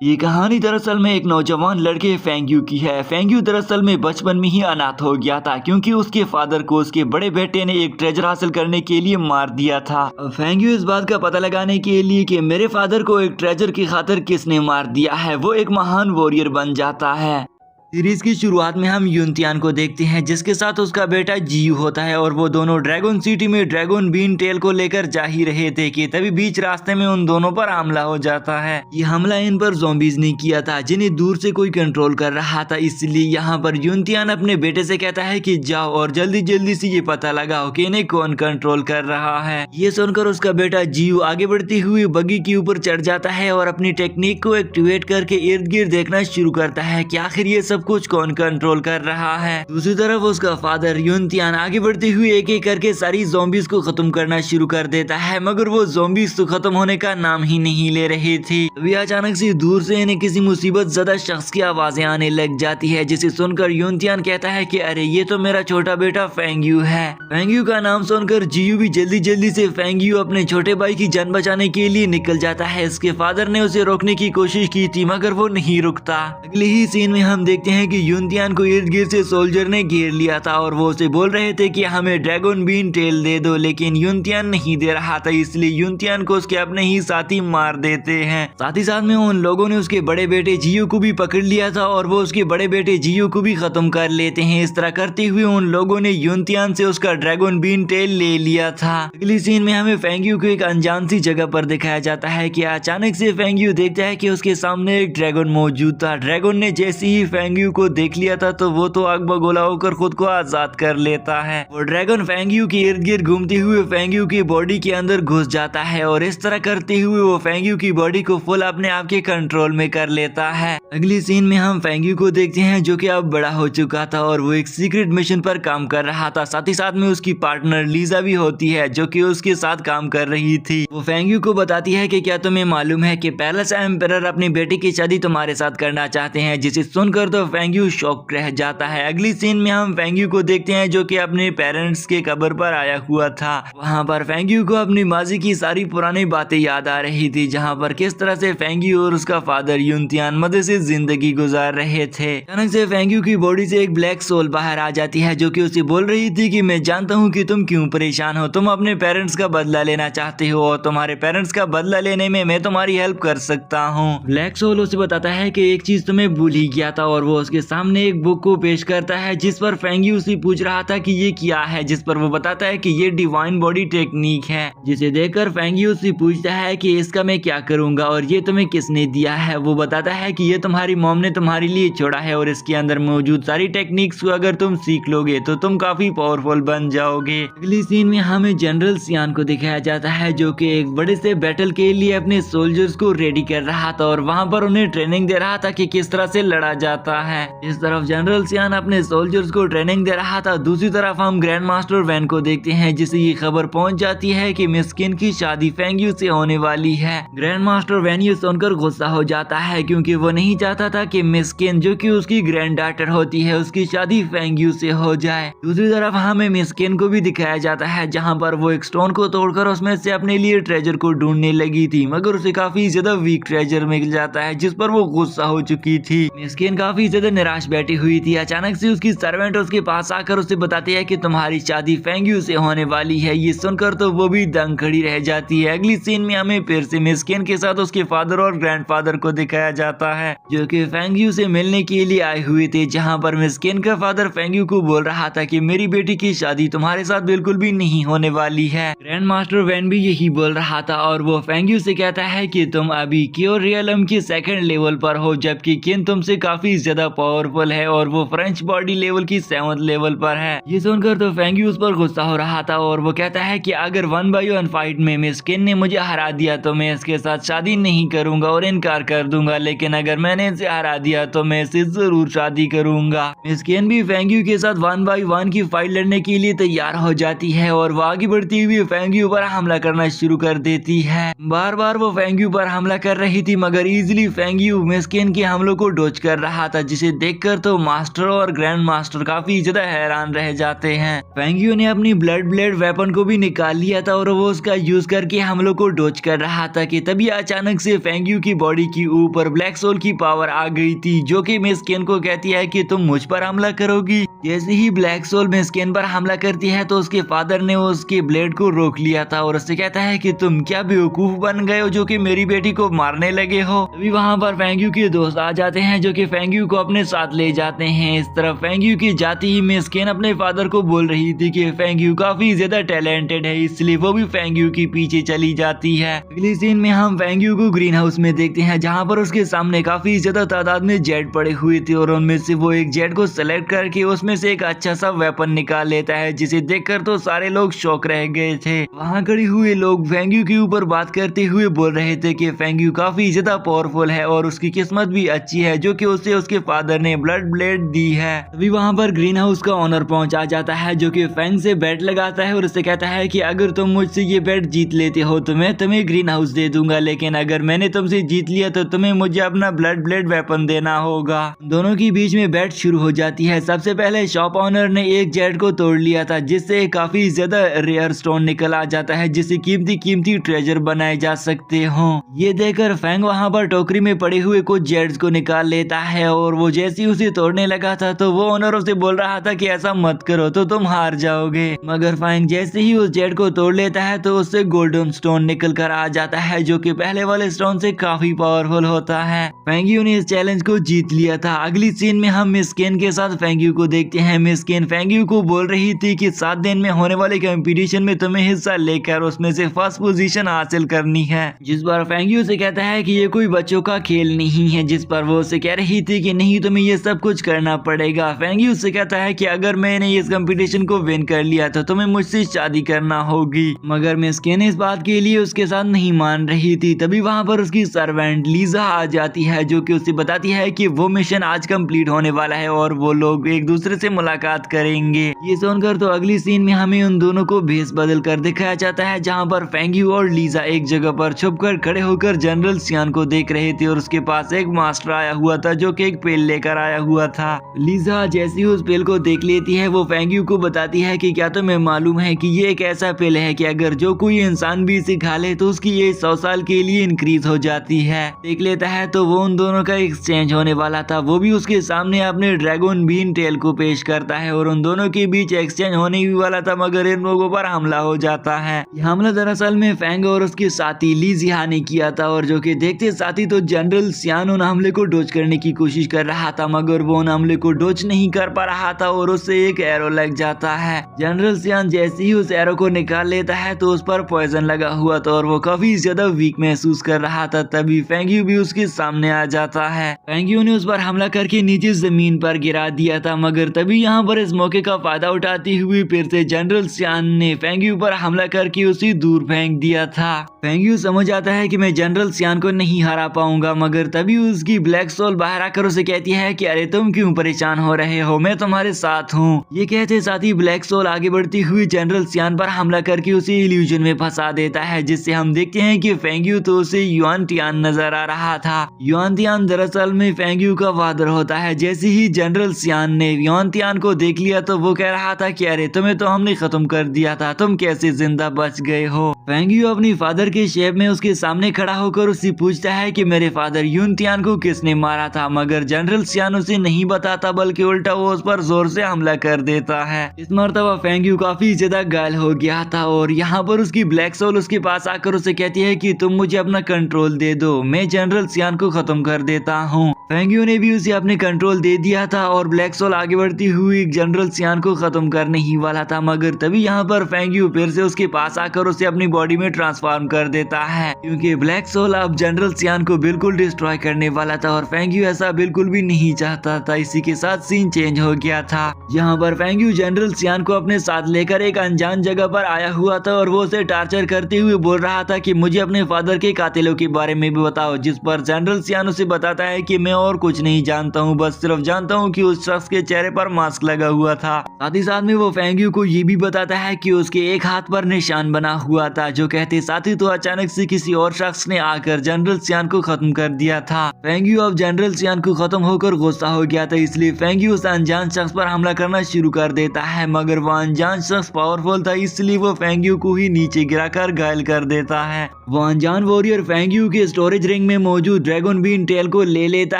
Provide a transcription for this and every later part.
ये कहानी दरअसल में एक नौजवान लड़के फेंग्यू की है। फेंग्यू दरअसल में बचपन में ही अनाथ हो गया था क्योंकि उसके फादर को उसके बड़े बेटे ने एक ट्रेजर हासिल करने के लिए मार दिया था। अब फेंग्यू इस बात का पता लगाने के लिए कि मेरे फादर को एक ट्रेजर की खातिर किसने मार दिया है, वो एक महान वॉरियर बन जाता है। सीरीज की शुरुआत में हम युनतियान को देखते हैं जिसके साथ उसका बेटा जियू होता है और वो दोनों ड्रैगन सिटी में ड्रैगन बीन टेल को लेकर जा ही रहे थे कि तभी बीच रास्ते में उन दोनों पर हमला हो जाता है। ये हमला इन पर ज़ॉम्बीज ने किया था जिन्हें दूर से कोई कंट्रोल कर रहा था, इसलिए यहाँ पर युनतियान अपने बेटे से कहता है कि जाओ और जल्दी जल्दी से ये पता लगाओ कि इन्हें कौन कंट्रोल कर रहा है। ये सुनकर उसका बेटा जियू आगे बढ़ती हुई बगी के ऊपर चढ़ जाता है और अपनी टेक्निक को एक्टिवेट करके इर्द गिर्द देखना शुरू करता है कि आखिर ये सब कुछ कौन कंट्रोल कर रहा है। दूसरी तरफ उसका फादर युनतियान आगे बढ़ते हुए एक एक करके सारी ज़ॉम्बीज को खत्म करना शुरू कर देता है, मगर वो ज़ॉम्बीज तो खत्म होने का नाम ही नहीं ले रहे थे। अभी अचानक से दूर से इन्हें किसी मुसीबत ज़्यादा शख्स की आवाजें आने लग जाती है, जिसे सुनकर युनतियान कहता है कि अरे ये तो मेरा छोटा बेटा फेंग्यू है। फेंग्यू का नाम सुनकर जियू भी जल्दी जल्दी से फेंग्यू अपने छोटे भाई की जान बचाने के लिए निकल जाता है। इसके फादर ने उसे रोकने की कोशिश की थी मगर वो नहीं रुकता। अगले ही सीन में हम देखते हैं कि युनतियान को इर्द गिर्द से सोल्जर ने घेर लिया था और वो उसे बोल रहे थे कि हमें ड्रैगन बीन टेल दे दो, लेकिन युनतियान नहीं दे रहा था, इसलिए युनतियान को उसके अपने ही साथी मार देते हैं। साथ ही साथ में उन लोगों ने उसके बड़े बेटे जियू को भी पकड़ लिया था और वो उसके बड़े बेटे जियू को भी खत्म कर लेते हैं। इस तरह करते हुए उन लोगों ने युनतियान से उसका ड्रैगन बीन टेल ले लिया था। अगली सीन में हमें फेंग्यू को एक अनजान सी जगह पर दिखाया जाता है कि अचानक से फेंग्यू देखता है कि उसके सामने एक ड्रैगन मौजूद था। ड्रैगन ने जैसे ही फेंग्यू को देख लिया था तो वो तो आग बगोला होकर खुद को आजाद कर लेता है। वो ड्रैगन फेंग्यू के इर्द गिर्द घूमते हुए फेंग्यू की बॉडी के अंदर घुस जाता है और इस तरह करते हुए वो फेंग्यू की बॉडी को फुल अपने आप के कंट्रोल में कर लेता है। अगली सीन में हम फेंग्यू को देखते हैं जो कि अब बड़ा हो चुका था और वो एक सीक्रेट मिशन पर काम कर रहा था। साथ ही साथ में उसकी पार्टनर लीजा भी होती है जो कि उसके साथ काम कर रही थी। वो फेंग्यू को बताती है कि क्या तुम्हें मालूम है कि पैलेस एम्परर अपनी बेटी की शादी तुम्हारे साथ करना चाहते हैं, जिसे सुनकर तो फेंग्यू शॉक रह जाता है। अगली सीन में हम फेंग्यू को देखते हैं जो कि अपने पेरेंट्स के कब्र पर आया हुआ था। वहाँ पर फेंग्यू को अपनी माजी की सारी पुरानी बातें याद आ रही थी, जहाँ पर किस तरह से फेंग्यू और उसका फादर युनतियान मजे से जिंदगी गुजार रहे थे। अचानक से फेंग्यू की बॉडी से एक ब्लैक सोल बाहर आ जाती है जो कि उसे बोल रही थी कि मैं जानता हूँ कि तुम क्यों परेशान हो, तुम अपने पेरेंट्स का बदला लेना चाहते हो और तुम्हारे पेरेंट्स का बदला लेने में मैं तुम्हारी हेल्प कर सकता हूँ। ब्लैक सोल उसे बताता है कि एक चीज तुम्हें भूल ही गया था और वो उसके सामने एक बुक को पेश करता है जिस पर फेंग्यू उसे पूछ रहा था कि ये क्या है, जिस पर वो बताता है कि ये डिवाइन बॉडी टेक्निक है। जिसे देखकर फेंग्यू उसे पूछता है कि इसका मैं क्या करूंगा और ये तुम्हें किसने दिया है। वो बताता है कि ये तुम्हारी मॉम ने तुम्हारे लिए छोड़ा है और इसके अंदर मौजूद सारी टेक्निक्स को अगर तुम सीख लोगे तो तुम काफी पावरफुल बन जाओगे। अगली सीन में हमें जनरल सियान को दिखाया जाता है जो कि एक बड़े से बैटल के लिए अपने सोल्जर्स को रेडी कर रहा था और वहाँ पर उन्हें ट्रेनिंग दे रहा था कि किस तरह से लड़ा जाता है। इस तरफ जनरल सियान अपने सोल्जर्स को ट्रेनिंग दे रहा था, दूसरी तरफ हम ग्रैंड मास्टर वैन को देखते हैं जिसे ये खबर पहुंच जाती है कि मिस्किन की शादी फेंग्यू से होने वाली है। ग्रैंड मास्टर वैन ये सुनकर गुस्सा हो जाता है क्योंकि वो नहीं चाहता था कि मिस्किन जो कि उसकी ग्रैंड डॉटर होती है उसकी शादी फेंग्यू से हो जाए। दूसरी तरफ हमें मिस्किन को भी दिखाया जाता है जहाँ पर वो एक स्टोन को तोड़कर उसमें से अपने लिए ट्रेजर को ढूंढने लगी थी, मगर उसे काफी ज्यादा वीक ट्रेजर मिल जाता है जिस पर वो गुस्सा हो चुकी थी। मिस्किन काफी ज्यादा निराश बैठी हुई थी। अचानक से उसकी सर्वेंट उसके पास आकर उसे बताती है कि तुम्हारी शादी फेंग्यू से होने वाली है। ये सुनकर तो वो भी दंग खड़ी रह जाती है। अगली सीन में हमें फिर से मिस्किन के साथ उसके फादर और ग्रैंडफादर को दिखाया जाता है जो कि फेंग्यू से मिलने के लिए आए हुए थे, जहाँ पर मिस्किन का फादर फेंग्यू को बोल रहा था कि मेरी बेटी की शादी तुम्हारे साथ बिल्कुल भी नहीं होने वाली है। ग्रैंड मास्टर वैन भी यही बोल रहा था और वो फेंग्यू से कहता है कि तुम अभी क्योर रियलम के सेकंड लेवल पर हो जबकि किन तुमसे काफी ज्यादा पावरफुल है और वो फ्रेंच बॉडी लेवल की 7th लेवल पर है। ये सुनकर तो फेंग्यू उस पर गुस्सा हो रहा था और वो कहता है कि अगर 1v1 फाइट में मिस्किन ने मुझे हरा दिया तो मैं इसके साथ शादी नहीं करूंगा और इनकार कर दूंगा, लेकिन अगर मैंने इसे हरा दिया तो मैं इससे जरूर शादी करूंगा। मिस्किन भी फेंग्यू के साथ 1v1 की फाइट लड़ने के लिए तैयार हो जाती है और वो आगे बढ़ती हुई फेंग्यू पर हमला करना शुरू कर देती है। बार बार वो फेंग्यू पर हमला कर रही थी मगर इजीली फेंग्यू मिस्किन के हमलों को डॉज कर रहा था, जिसे देखकर तो मास्टर और ग्रैंड मास्टर काफी ज्यादा हैरान रह जाते हैं। फेंग यू ने अपनी ब्लड ब्लेड वेपन को भी निकाल लिया था और वो उसका यूज करके हम लोग को डोज कर रहा था कि तभी अचानक से फेंग यू की बॉडी की ऊपर ब्लैक सोल की पावर आ गई थी, जो कि मिस केन को कहती है कि तुम मुझ पर हमला करोगी। जैसे ही ब्लैक सोल मिस केन पर हमला करती है तो उसके फादर ने उसके ब्लेड को रोक लिया था और उससे कहता है कि तुम क्या बेवकूफ बन गए हो जो कि मेरी बेटी को मारने लगे हो। अभी वहाँ पर फेंग यू के दोस्त आ जाते हैं जो कि फेंग यू को अपने साथ ले जाते हैं। इस तरफ फेंग यू की जाती ही मिस केन अपने फादर को बोल रही थी कि फेंग यू काफी ज्यादा टैलेंटेड है, इसलिए वो भी फेंग यू के पीछे चली जाती है। अगली सीन में हम फेंग यू को ग्रीन हाउस में देखते हैं जहाँ पर उसके सामने काफी ज्यादा तादाद में जेट पड़े हुए थे और उनमें से वो एक जेट को सेलेक्ट करके उसमें से एक अच्छा सा वेपन निकाल लेता है, जिसे देखकर तो सारे लोग शॉक रह गए थे। वहाँ खड़े हुए लोग फेंग यू के ऊपर बात करते हुए बोल रहे थे कि फेंग यू काफी ज्यादा पावरफुल है और उसकी किस्मत भी अच्छी है जो कि उसे उसके फादर ने ब्लड ब्लेड दी है। तभी वहाँ पर ग्रीन हाउस का ओनर पहुंचा जाता है जो कि फेंग से बेट लगाता है और उससे कहता है कि अगर तुम मुझसे ये बेट जीत लेते हो तो मैं तुम्हें ग्रीन हाउस दे दूंगा, लेकिन अगर मैंने तुमसे जीत लिया तो तुम्हें मुझे अपना ब्लड ब्लेड वेपन देना होगा। दोनों के बीच में बैट शुरू हो जाती है। सबसे पहले शॉप ऑनर ने एक जेट को तोड़ लिया था जिससे काफी ज्यादा रेयर स्टोन निकल आ जाता है जिससे कीमती ट्रेजर बनाए जा सकते हो। ये देखकर फेंग वहाँ पर टोकरी में पड़े हुए कुछ जेट्स को निकाल लेता है और वो जैसे ही उसे तोड़ने लगा था तो वो ओनर उसे बोल रहा था कि ऐसा मत करो तो तुम हार जाओगे, मगर फेंग जैसे ही उस जेट को तोड़ लेता है तो उससे गोल्डन स्टोन निकल कर आ जाता है जो कि पहले वाले स्टोन से काफी पावरफुल होता है। फेंग यू ने इस चैलेंज को जीत लिया था। अगली सीन में हम मिस केन के साथ फेंग यू को देखते हैं। मिस केन फेंग यू को बोल रही थी कि 7 दिन में होने वाले कंपटीशन में तुम्हें हिस्सा लेकर उसमें से फर्स्ट पोजीशन हासिल करनी है, जिस पर फेंग यू से कहता है कि ये कोई बच्चों का खेल नहीं है, जिस पर वो उसे कह रही थी कि नहीं तुम्हें ये सब कुछ करना पड़ेगा। फेंग यू से कहता है कि अगर मैंने इस कंपटीशन को विन कर लिया तो तुम्हें मुझसे शादी करना होगी, मगर मिस केन इस बात के लिए उसके साथ नहीं मान रही थी। तभी वहाँ पर उसकी सर्वेंट लीजा आ जाती है जो कि उसे बताती है कि वो मिशन आज कंप्लीट होने वाला है और वो लोग एक दूसरे से मुलाकात करेंगे। ये सुनकर तो अगली सीन में हमें उन दोनों को भेस बदल कर दिखाया जाता है जहाँ पर फेंग यू और लीजा एक जगह पर छुपकर खड़े होकर जनरल सियान को देख रहे थे और उसके पास एक मास्टर आया हुआ था जो कि एक पेल लेकर आया हुआ था। लीजा जैसे ही उस पेल को देख लेती है वो फेंग यू को बताती है कि क्या तुम्हें मालूम है कि ये एक ऐसा पेल है कि अगर जो कोई इंसान भी इसे खा ले तो उसकी एज 100 साल के लिए इंक्रीज हो जाती है। देख लेता है तो वो उन दोनों का एक्सचेंज होने वाला था। वो भी उसके सामने अपने ड्रैगन बीन टेल को पेश करता है और उन दोनों के बीच एक्सचेंज होने ही वाला था, मगर इन लोगों पर हमला हो जाता है। ये हमला दरअसल में फेंग और उसके साथी ली जिहा ने किया था और जो कि देखते साथी तो जनरल सियान उन हमले को डोज करने की कोशिश कर रहा था, मगर वो उन हमले को डोज नहीं कर पा रहा था और उससे एक एरो लग जाता है। जनरल सियान जैसे ही उस एरो को निकाल लेता है तो उस पर पॉइजन लगा हुआ था और वो काफी ज्यादा वीक महसूस कर रहा था। तभी फेंग यू भी उसके सामने आ जाता है। फेंग यू ने उस पर हमला करके नीचे जमीन पर गिरा दिया था, मगर तभी यहाँ पर इस मौके का फायदा उठाती हुई फिर से जनरल सियान ने फेंग यू पर हमला करके उसे दूर फेंक दिया था। फेंग यू समझ आता है कि मैं जनरल सियान को नहीं हरा पाऊंगा, मगर तभी उसकी ब्लैक सोल बाहर आकर उसे कहती है कि अरे तुम क्यों परेशान हो रहे हो, मैं तुम्हारे साथ हूँ। ये कहते साथ ही ब्लैक सोल आगे बढ़ती हुई जनरल सियान पर हमला करके उसे इल्यूजन में फंसा देता है, जिससे हम देखते हैं कि फेंग यू तो उसे युआन टियान नजर आ रहा था। युआन टियान दरअसल में फेंग यू का फादर होता है। जैसे ही जनरल सियान ने युआन टियान को देख लिया तो वो कह रहा था कि अरे तुम्हें तो हमने खत्म कर दिया था, तुम कैसे जिंदा बच गए हो। फेंग यू अपनी फादर के शेप में उसके सामने खड़ा होकर उससे पूछता है कि मेरे फादर युआन टियान को किसने मारा था, मगर जनरल सियान उसे नहीं बताता बल्कि उल्टा वो उस पर जोर से हमला कर देता है। इस मर्तबा फेंग यू काफी ज्यादा घायल हो गया था और यहाँ पर उसकी ब्लैक सोल उसके पास आकर उसे कहती है कि तुम मुझे अपना कंट्रोल दे दो, मैं जनरल सियान को खत्म कर देता हूँ। फेंग यू ने भी उसे अपने कंट्रोल दे दिया था और ब्लैक सोल आगे बढ़ती हुई जनरल सियान को खत्म करने ही वाला था, मगर तभी यहाँ पर फेंग यू फिर से उसके पास आकर उसे अपनी बॉडी में ट्रांसफॉर्म कर देता है, क्योंकि ब्लैक सोल अब जनरल सियान को बिल्कुल डिस्ट्रॉय करने वाला था और फेंग यू ऐसा बिल्कुल भी नहीं चाहता था। इसी के साथ सीन चेंज हो गया था। यहाँ पर फेंग यू जनरल सियान को अपने साथ लेकर एक अनजान जगह पर आया हुआ था और वो उसे टार्चर करते हुए बोल रहा था कि मुझे अपने फादर के कातिलों के बारे में भी बताओ, जिस पर जनरल सियान उसे बताता है कि मैं और कुछ नहीं जानता हूँ, बस सिर्फ जानता हूँ कि उस शख्स के चेहरे पर मास्क लगा हुआ था। साथ ही साथ में वो फेंग्यू को ये भी बताता है कि उसके एक हाथ पर निशान बना हुआ था। जो कहते साथ ही तो अचानक से किसी और शख्स ने आकर जनरल सियान को खत्म कर दिया था। फेंग्यू अब जनरल सियान को खत्म होकर गुस्सा हो गया था, इसलिए फेंग्यू उस अनजान शख्स पर हमला करना शुरू कर देता है, मगर वो अनजान शख्स पावरफुल था, इसलिए वो फेंग्यू को ही नीचे गिराकर घायल कर देता है। वो अनजान वॉरियर फेंग्यू के स्टोरेज रिंग में मौजूद ड्रैगन बीन टेल को ले लेता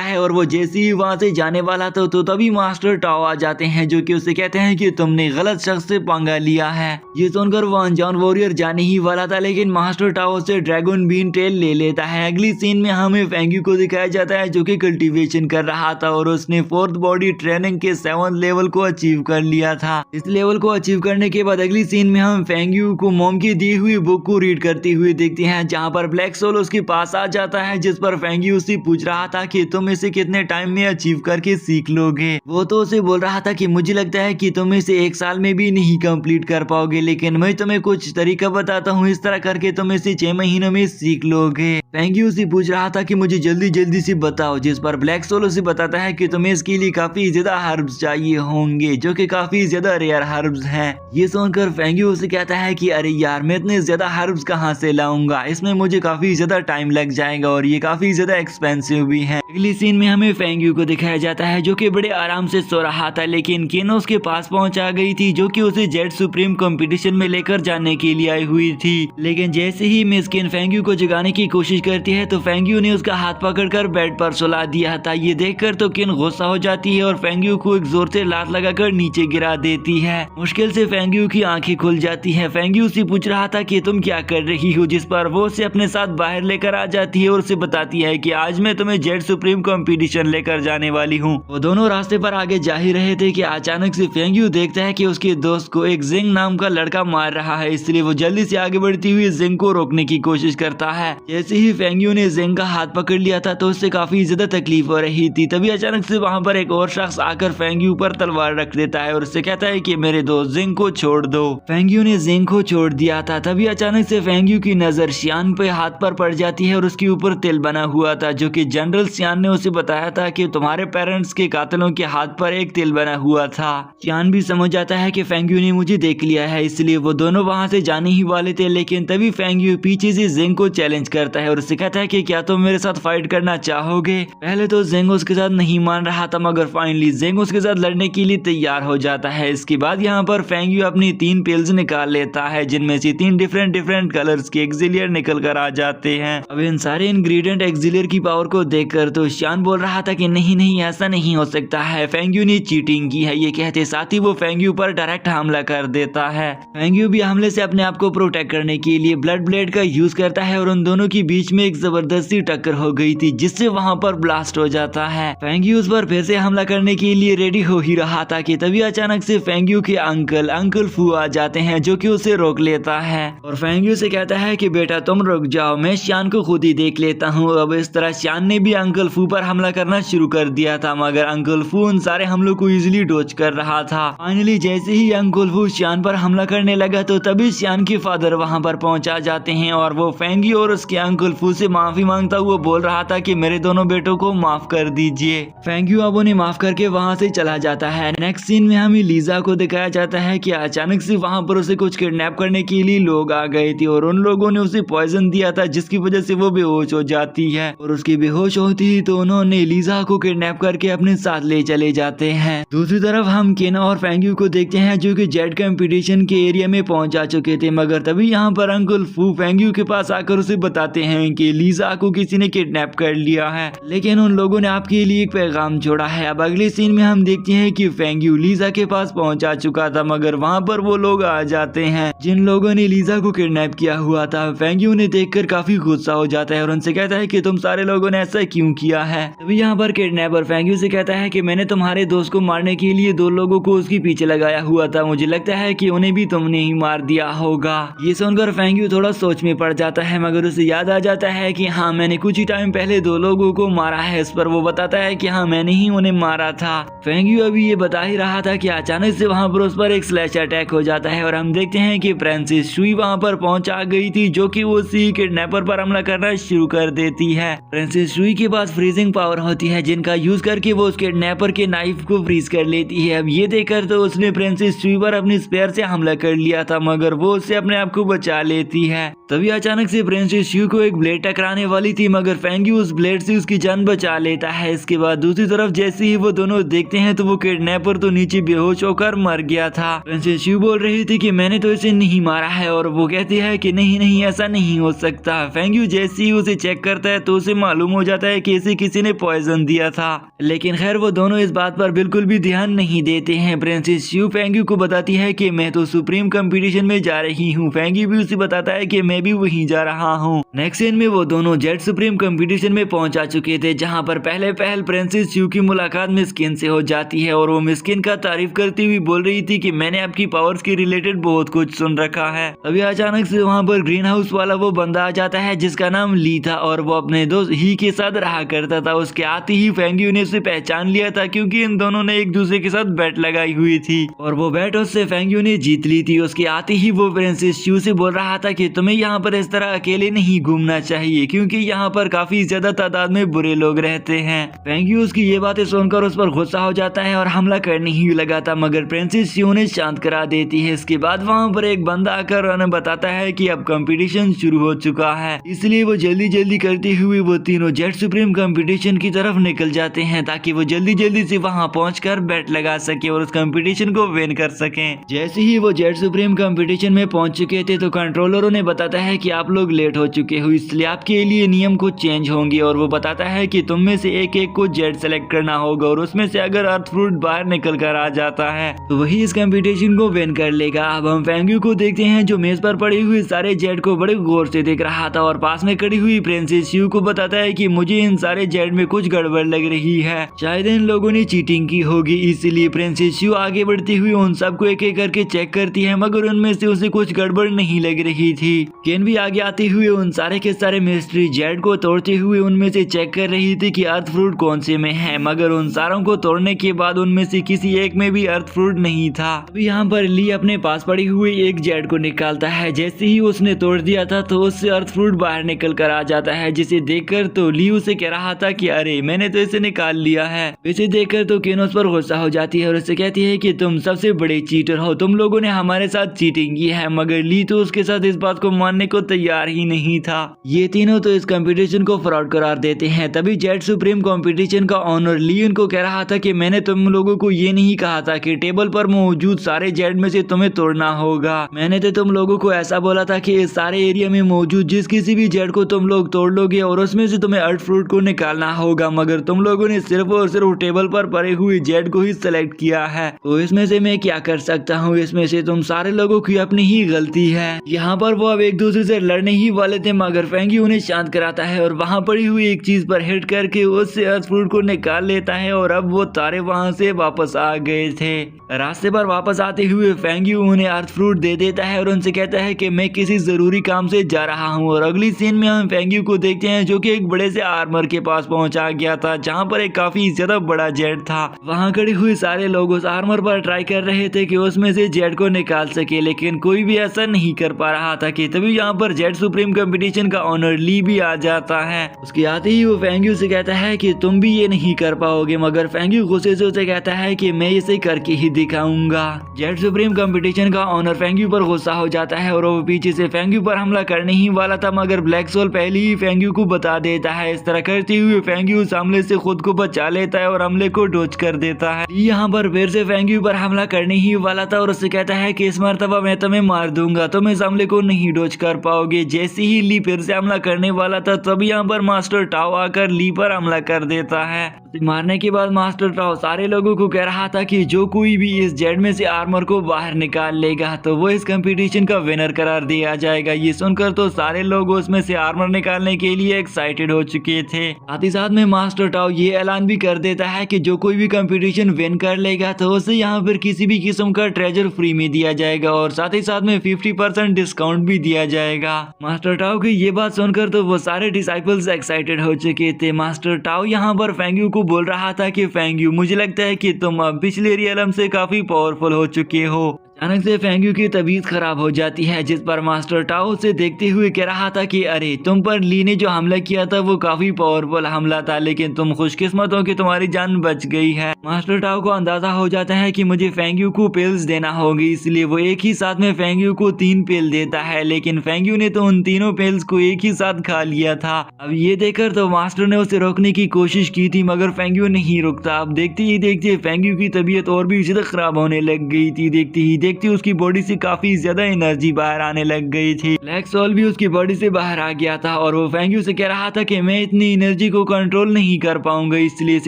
है और वो जैसे ही वहां से जाने वाला था तो तभी मास्टर टाओ आ जाते हैं, जो कि उसे कहते हैं कि तुमने गलत शख्स से पंगा लिया है। ये सुनकर वो अनजान वॉरियर जाने ही वाला था, लेकिन मास्टर टाओ से ड्रैगन बीन टेल ले लेता है। अगली सीन में हमें फेंग्यू को दिखाया जाता है जो कि कल्टीवेशन कर रहा था और उसने 4th बॉडी ट्रेनिंग के 7th लेवल को अचीव कर लिया था। इस लेवल को अचीव करने के बाद अगली सीन में हम फेंग्यू को मॉम की दी हुई बुक को रीड करते हुए देखते हैं, जहाँ पर ब्लैक सोल उसके पास आ जाता है, जिस पर फेंग्यू उससे पूछ रहा था कि तुम इसे कितने टाइम में अचीव करके सीख लोगे। वो तो उसे बोल रहा था कि मुझे लगता है कि तुम इसे 1 साल में भी नहीं कंप्लीट कर पाओगे, लेकिन मैं तुम्हें कुछ तरीका बताता हूँ, इस तरह करके तुम इसे 6 महीनों में सीख लोगे। फेंग्यू उसे पूछ रहा था कि मुझे जल्दी जल्दी से बताओ, जिस पर ब्लैक सोल उसे बताता है कि तुम्हें इसके लिए काफी ज्यादा हर्ब्स चाहिए होंगे, जो कि काफी ज्यादा रेयर हर्ब्स हैं। ये सुनकर फेंग्यू उसे कहता है कि अरे यार, मैं इतने ज्यादा हर्ब्स कहाँ से लाऊंगा, इसमें मुझे काफी ज्यादा टाइम लग जाएगा और ये काफी ज्यादा एक्सपेंसिव भी है। अगली सीन में हमें फेंग्यू को दिखाया जाता है जो कि बड़े आराम से सो रहा था, लेकिन केनो उसके पास पहुंच आ गई थी, जो कि उसे जेड सुप्रीम कंपटीशन में लेकर जाने के लिए आई हुई थी। लेकिन जैसे ही मिस केन फेंग्यू को जगाने की कोशिश करती है तो फेंग्यू ने उसका हाथ पकड़कर बेड पर सुला दिया था। ये देखकर तो केन गुस्सा हो जाती है और फेंग्यू को एक जोर से लात लगाकर नीचे गिरा देती है। मुश्किल से फेंग्यू की आंखें खुल जाती है। फेंग्यू से पूछ रहा था कि तुम क्या कर रही हो, जिस पर वो उसे अपने साथ बाहर लेकर आ जाती है और उसे बताती है कि आज मैं तुम्हें जेड सुप्रीम कंपटीशन लेकर जाने वाली हूँ। वो दोनों रास्ते पर आगे जा ही रहे थे कि अचानक से फेंग्यू देखता है कि उसके दोस्त को एक जिंग नाम का लड़का मार रहा है, इसलिए वो जल्दी से आगे बढ़ती हुई जिंग को रोकने की कोशिश करता है। जैसे ही फेंग्यू ने जिंग का हाथ पकड़ लिया था तो उससे काफी ज्यादा तकलीफ हो रही थी। तभी अचानक से वहाँ पर एक और शख्स आकर फेंग्यू पर तलवार रख देता है और उससे कहता है कि मेरे दोस्त जिंग को छोड़ दो। फेंग्यू ने जिंग को छोड़ दिया था। तभी अचानक से फेंग्यू की नजर शियान पे हाथ पर पड़ जाती है और उसके ऊपर तिल बना हुआ था, जो कि जनरल शियान ने उसे बताया था कि तुम्हारे पेरेंट्स के कातिलों के हाथ पर एक तिल बना हुआ था। शियान भी समझ जाता है कि फेंग्यू ने मुझे देख लिया है, इसलिए वो दोनों वहाँ से जाने ही वाले थे, लेकिन तभी फेंग्यू पीछे से जिंग को चैलेंज करता है और उससे कहता है कि क्या तुम मेरे साथ फाइट करना चाहोगे। पहले तो जिंग उसके साथ नहीं मान रहा था, मगर फाइनली जिंग उसके साथ लड़ने के लिए तैयार हो जाता है। इसके बाद यहाँ पर फेंग्यू अपनी 3 पिल्स निकाल लेता है, जिनमें से 3 डिफरेंट कलर्स के एक्सिलियर निकल कर आ जाते हैं। अब इन सारे इंग्रेडिएंट एक्सिलियर की पावर को देखकर तो शियान बोल रहा था कि नहीं ऐसा नहीं हो सकता है, फेंग्यू ने चीटिंग की है। ये कहते साथ ही वो फेंग्यू पर डायरेक्ट हमला कर देता है। फेंग्यू भी हमले से अपने आप को प्रोटेक्ट करने के लिए ब्लड ब्लेड का यूज करता है और उन दोनों के बीच में एक जबरदस्ती टक्कर हो गई थी, जिससे वहाँ पर ब्लास्ट हो जाता है। फेंग्यू उस पर फिर से हमला करने के लिए रेडी हो ही रहा था कि तभी अचानक से फेंग्यू के अंकल फू आ जाते हैं, जो कि उसे रोक लेता है और फेंग्यू से कहता है कि बेटा तुम रुक जाओ, मैं शियान को खुद ही देख लेता हूँ। अब इस तरह शियान ने भी अंकल फू पर हमला करना शुरू कर दिया था, मगर अंकल फू उन सारे हमलों को इजीली डॉज कर रहा था। फाइनली जैसे ही अंकल फू शियान पर हमला करने लगा तो तभी शियान के फादर वहाँ पर पहुंचा जाते हैं और वो फेंग्यू और उसके अंकल फू से माफी मांगता हुआ बोल रहा था कि मेरे दोनों बेटों को माफ कर दीजिए। फेंग्यू अब उन्हें माफ करके वहाँ से चला जाता है। नेक्स्ट सीन में हमें लीजा को दिखाया जाता है कि अचानक से वहाँ पर उसे कुछ किडनैप करने के लिए लोग आ गए थे और उन लोगों ने उसे पॉइजन दिया था, जिसकी वजह से वो बेहोश हो जाती है और उसकी बेहोश होती ही तो उन्होंने लीजा को किडनैप करके अपने साथ ले चले जाते हैं। दूसरी तरफ हम केना और फेंग्यू को देखते हैं जो कि जेड कंपटीशन के एरिया में पहुंच जा चुके थे, मगर तभी यहाँ पर अंकल फू फेंग्यू के पास आकर उसे बताते हैं कि लीजा को किसी ने किडनैप कर लिया है, लेकिन उन लोगों ने आपके लिए एक पैगाम छोड़ा है। अब अगले सीन में हम देखते हैं कि फेंग्यू लीजा के पास पहुंचा चुका था, मगर वहाँ पर वो लोग आ जाते हैं जिन लोगों ने लीजा को किडनैप किया हुआ था। फेंग्यू ने देखकर काफी गुस्सा हो जाता है और उनसे कहता है कि तुम सारे लोगों ने ऐसा क्यों किया है। तभी यहाँ पर किडनैपर फेंग्यू से कहता है कि मैंने तुम्हारे दोस्त को मारने के लिए 2 लोगों को उसके पीछे लगाया हुआ था, मुझे लगता है कि उन्हें भी तुमने ही मार दिया होगा। ये सुनकर फेंग्यू थोड़ा सोच में पड़ जाता है, मगर उसे याद आ जाता है कि हाँ मैंने कुछ ही टाइम पहले 2 लोगों को मारा है। इस पर वो बताता है कि हाँ मैंने ही उन्हें मारा था। फेंग्यू अभी ये बता ही रहा था कि अचानक से वहाँ पर उस पर एक स्लैश अटैक हो जाता है और हम देखते हैं कि प्रिंसेस शुई वहाँ पर पहुंचा गई थी, जो कि वो उसी किडनैपर पर हमला करना शुरू कर देती है। प्रिंसेस शुई के पास फ्रीजिंग फ्रीजिंग पावर होती है जिनका यूज करके वो उसके किडनैपर के नाइफ को फ्रीज कर लेती है। अब ये देखकर तो उसने प्रिंसेस च्यू पर अपनी स्पेयर से हमला कर लिया था, मगर वो उससे अपने आप को बचा लेती है। तभी अचानक से प्रिंसेस च्यू को एक ब्लेड टकराने वाली थी, मगर फेंग यू उस ब्लेड से उसकी जान बचा लेता है। इसके बाद दूसरी तरफ जैसे ही वो दोनों देखते हैं तो वो किडनैपर तो नीचे बेहोश होकर मर गया था। प्रिंसेस च्यू बोल रही थी कि मैंने तो इसे नहीं मारा है, और वो कहती है कि नहीं नहीं ऐसा नहीं हो सकता। फेंग यू जैसे ही उसे चेक करता है तो उसे मालूम हो जाता है कि इसे किसी ने पॉइजन दिया था, लेकिन खैर वो दोनों इस बात पर बिल्कुल भी ध्यान नहीं देते हैं। प्रिंसेस च्यू फेंग यू को बताती है कि मैं तो सुप्रीम कंपटीशन में जा रही हूँ। फेंग यू भी उसे बताता है कि मैं भी वहीं जा रहा हूँ। नेक्स्ट सीन में वो दोनों जेड सुप्रीम कंपटीशन में पहुंचा चुके थे, जहाँ पर पहले प्रिंसेस च्यू की मुलाकात मिस्किन से हो जाती है, और वो मिस्किन का तारीफ करती हुई बोल रही थी कि मैंने आपकी पावर्स के रिलेटेड बहुत कुछ सुन रखा है। अभी अचानक से वहाँ पर ग्रीन हाउस वाला वो बंदा आ जाता है जिसका नाम ली था, और वो अपने दोस्त ही के साथ रहा करता था। उसके आते ही फेंग यू ने उसे पहचान लिया था, क्योंकि इन दोनों ने एक दूसरे के साथ बैट लगाई हुई थी, और वो बैट उससे फेंग यू ने जीत ली थी। उसके आते ही वो प्रिंसेस च्यू से बोल रहा था कि तुम्हें यहाँ पर इस तरह अकेले नहीं घूमना चाहिए, क्योंकि यहाँ पर काफी ज्यादा तादाद में बुरे लोग रहते हैं। फेंग यू उसकी ये बातें सुनकर उस पर गुस्सा हो जाता है और हमला करने ही लगा था, मगर प्रिंसेस च्यू ने शांत करा देती है। इसके बाद वहाँ पर एक बंदा आकर उन्हें बताता है कि अब कंपटीशन शुरू हो चुका है, इसलिए वो जल्दी जल्दी करते हुए वो तीनों जेड सुप्रीम कंपटीशन की तरफ निकल जाते हैं, ताकि वो जल्दी जल्दी से वहाँ पहुंचकर बैट लगा सके और उस कंपटीशन को विन कर सके। जैसे ही वो जेड सुप्रीम कंपटीशन में पहुंच चुके थे तो कंट्रोलरों ने बताता है कि आप लोग लेट हो चुके हो, इसलिए आपके लिए नियम कुछ चेंज होंगे, और वो बताता है कि तुम में से एक एक को जेड सेलेक्ट करना होगा, और उसमें से अगर अर्थ फ्रूट बाहर निकल कर आ जाता है तो वही इस कंपटीशन को विन कर लेगा। अब हम फेंग यू को देखते हैं जो मेज पर पड़ी हुई सारे जेड को बड़े गौर से देख रहा था, और पास में खड़ी हुई प्रिंसेस च्यू को बताता है कि मुझे इन सारे जेड में कुछ गड़बड़ लग रही है, शायद इन लोगों ने चीटिंग की होगी। इसलिए प्रिंसेस च्यू आगे बढ़ती हुई उन सबको एक एक करके चेक करती है, मगर उनमें से उसे कुछ गड़बड़ नहीं लग रही थी। केन भी आगे आते हुए उन सारे के सारे मिस्ट्री जेड को तोड़ते हुए उनमें से चेक कर रही थी कि अर्थ फ्रूट कौन से में है, मगर उन सारों को तोड़ने के बाद उनमें से किसी एक में भी अर्थ फ्रूट नहीं था। अभी यहाँ पर ली अपने पास पड़ी हुई एक जेड को निकालता है, जैसे ही उसने तोड़ दिया था तो उससे अर्थ फ्रूट बाहर निकल कर आ जाता है, जिसे देखकर तो ली उसे कह रहा था कि अरे मैंने तो इसे निकाल लिया है। इसे देखकर तो केन उस पर गुस्सा हो जाती है और उससे कहती है कि तुम सबसे बड़े चीटर हो, तुम लोगों ने हमारे साथ चीटिंग की है, मगर ली तो उसके साथ इस बात को मानने को तैयार ही नहीं था। ये तीनों तो इस कंपटीशन को फ्रॉड करार देते हैं। तभी जेड सुप्रीम कंपटीशन का ऑनर ली उनको कह रहा था कि मैंने तुम लोगों को ये नहीं कहा था कि टेबल पर मौजूद सारे जेड में से तुम्हें तोड़ना होगा, मैंने तो तुम लोगों को ऐसा बोला था कि इस सारे एरिया में मौजूद जिस किसी भी जेड को तुम लोग तोड़ लोगे और उसमें से तुम्हें अर्थ फ्रूट को निकालना होगा, मगर तुम लोगों ने सिर्फ और सिर्फ टेबल पर पड़े हुए जेड को ही सिलेक्ट किया है, तो इसमें से मैं क्या कर सकता हूँ, इसमें से तुम सारे लोगों की अपनी ही गलती है। यहाँ पर वो अब एक दूसरे से लड़ने ही वाले थे, मगर फेंग यू उन्हें शांत कराता है और वहाँ पड़ी हुई एक चीज पर हिट करके उससे अर्थ फ्रूट को निकाल लेता है, और अब वो तारे वहाँ से वापस आ गए थे। रास्ते पर वापस आते हुए फेंग यू उन्हें अर्थ फ्रूट दे देता है और उनसे कहता है कि मैं किसी जरूरी काम से जा रहा हूँ। और अगली सीन में हम फेंग यू को देखते हैं जो कि एक बड़े से आर्मर के पास पहुंचा गया था, जहाँ पर एक काफी ज्यादा बड़ा जेट था। वहाँ खड़े हुए सारे लोग उस आर्मर पर ट्राई कर रहे थे कि उसमें से जेट को निकाल सके, लेकिन कोई भी ऐसा नहीं कर पा रहा था। कि तभी यहाँ पर जेट सुप्रीम कंपटीशन का ऑनर ली भी आ जाता है। उसके आते ही वो फेंग यू से कहता है कि तुम भी ये नहीं कर पाओगे, मगर फेंग यू गुस्से से उसे कहता है कि मैं इसे करके ही दिखाऊंगा। जेट सुप्रीम कंपटीशन का ऑनर फेंग यू पर गुस्सा हो जाता है और वो पीछे से फेंग यू पर हमला करने ही वाला था, मगर ब्लैक सोल पहले ही फेंग यू को बता देता है। इस तरह करते हुए फेंग यू उस हमले से खुद को बचा लेता है और हमले को डोज कर देता है। यहाँ पर फिर से फेंग यू पर हमला करने ही वाला था और उससे कहता है कि इस मर्तबा मैं तुम्हें मार दूंगा, तुम इस हमले को नहीं डोज कर पाओगे। जैसे ही ली फिर से हमला करने वाला था तब यहाँ पर मास्टर टाओ आकर ली पर हमला कर देता है। मारने के बाद मास्टर टाओ सारे लोगों को कह रहा था कि जो कोई भी इस जेड में से आर्मर को बाहर निकाल लेगा तो वो इस कंपटीशन का विनर करार दिया जाएगा। ये सुनकर तो सारे लोग उसमें से आर्मर निकालने के लिए एक्साइटेड हो चुके थे। साथ ही साथ में मास्टर टाओ ये ऐलान भी कर देता है कि जो कोई भी कंपटीशन विन कर लेगा तो उसे यहाँ पर किसी भी किस्म का ट्रेजर फ्री में दिया जाएगा और साथ ही साथ में 50% डिस्काउंट भी दिया जाएगा। मास्टर टाओ की ये बात सुनकर तो वो सारे डिसाइपल्स एक्साइटेड हो चुके थे। मास्टर टाओ यहाँ पर फेंग यू को बोल रहा था कि फेंग यू, मुझे लगता है कि तुम अब पिछले रियलम से काफी पावरफुल हो चुके हो। अचानक से फेंग्यू की तबीयत खराब हो जाती है, जिस पर मास्टर टाओ उसे देखते हुए कह रहा था कि अरे तुम पर ली ने जो हमला किया था वो काफी पावरफुल हमला था, लेकिन तुम खुशकिस्मत हो कि तुम्हारी जान बच गई है। मास्टर टाओ को अंदाजा हो जाता है कि मुझे फेंग्यू को पिल्स देना होगी, इसलिए वो एक ही साथ में फेंग्यू को 3 पिल देता है, लेकिन फेंग्यू ने तो उन तीनों पिल्स को एक ही साथ खा लिया था। अब ये देखकर तो मास्टर ने उसे रोकने की कोशिश की थी, मगर फेंग्यू नहीं रुकता। अब देखते ही देखते फेंग्यू की तबीयत और भी ज्यादा खराब होने लग गई थी। देखते ही देखते उसकी बॉडी से काफी ज्यादा एनर्जी बाहर आने लग गई थी। ब्लैक सोल भी उसकी बॉडी से बाहर आ गया था और वो फेंग्यू से कह रहा था कि मैं इतनी एनर्जी को कंट्रोल नहीं कर पाऊंगा, इसलिए इस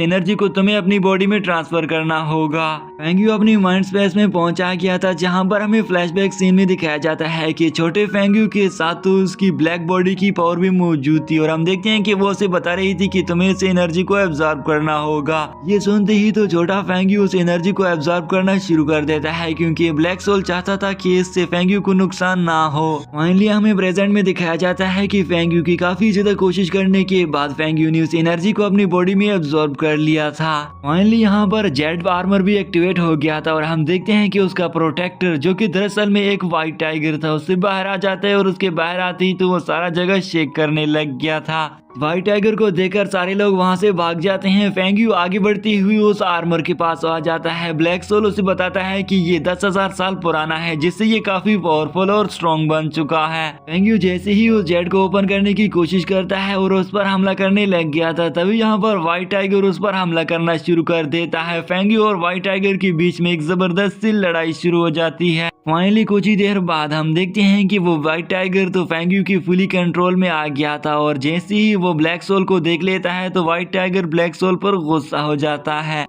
एनर्जी को तुम्हें अपनी बॉडी में ट्रांसफर करना होगा। फेंग्यू अपनी माइंड स्पेस में पहुंचा गया था, जहां पर हमें फ्लैशबैक सीन में दिखाया जाता है कि छोटे फेंग्यू के साथ तो उसकी ब्लैक बॉडी की पावर भी मौजूद थी और हम देखते हैं कि वो उसे बता रही थी कि तुम्हें इस एनर्जी को एब्जॉर्ब करना होगा। ये सुनते ही तो छोटा फेंग्यू उस एनर्जी को एब्जॉर्ब करना शुरू कर देता है, क्योंकि ब्लैक सोल चाहता था कि इससे फेंग्यू को नुकसान ना हो। फाइनली हमें प्रेजेंट में दिखाया जाता है कि फेंग्यू की काफी ज्यादा कोशिश करने के बाद फेंग्यू ने उस एनर्जी को अपनी बॉडी में एब्जॉर्ब कर लिया था। फाइनली यहाँ पर जेड आर्मर भी एक्टिवेट हो गया था और हम देखते हैं कि उसका प्रोटेक्टर, जो कि दरअसल में एक व्हाइट टाइगर था, उससे बाहर आ जाता है और उसके बाहर आते ही तो वो सारा जगह शेक करने लग गया था। व्हाइट टाइगर को देखकर सारे लोग वहां से भाग जाते हैं। फेंग्यू आगे बढ़ती हुई उस आर्मर के पास आ जाता है। ब्लैक सोल उसे बताता है कि ये 10,000 साल पुराना है, जिससे ये काफी पावरफुल और स्ट्रॉन्ग बन चुका है। फेंग्यू जैसे ही उस जेट को ओपन करने की कोशिश करता है और उस पर हमला करने लग गया था, तभी यहाँ पर व्हाइट टाइगर उस पर हमला करना शुरू कर देता है। फेंग्यू और व्हाइट टाइगर के बीच में एक जबरदस्त सी लड़ाई शुरू हो जाती है। फाइनली कुछ ही देर बाद हम देखते हैं कि वो व्हाइट टाइगर तो फेंग्यू की फुली कंट्रोल में आ गया था और जैसे ही वो ब्लैक सोल को देख लेता है तो व्हाइट टाइगर ब्लैक सोल पर गुस्सा हो जाता है।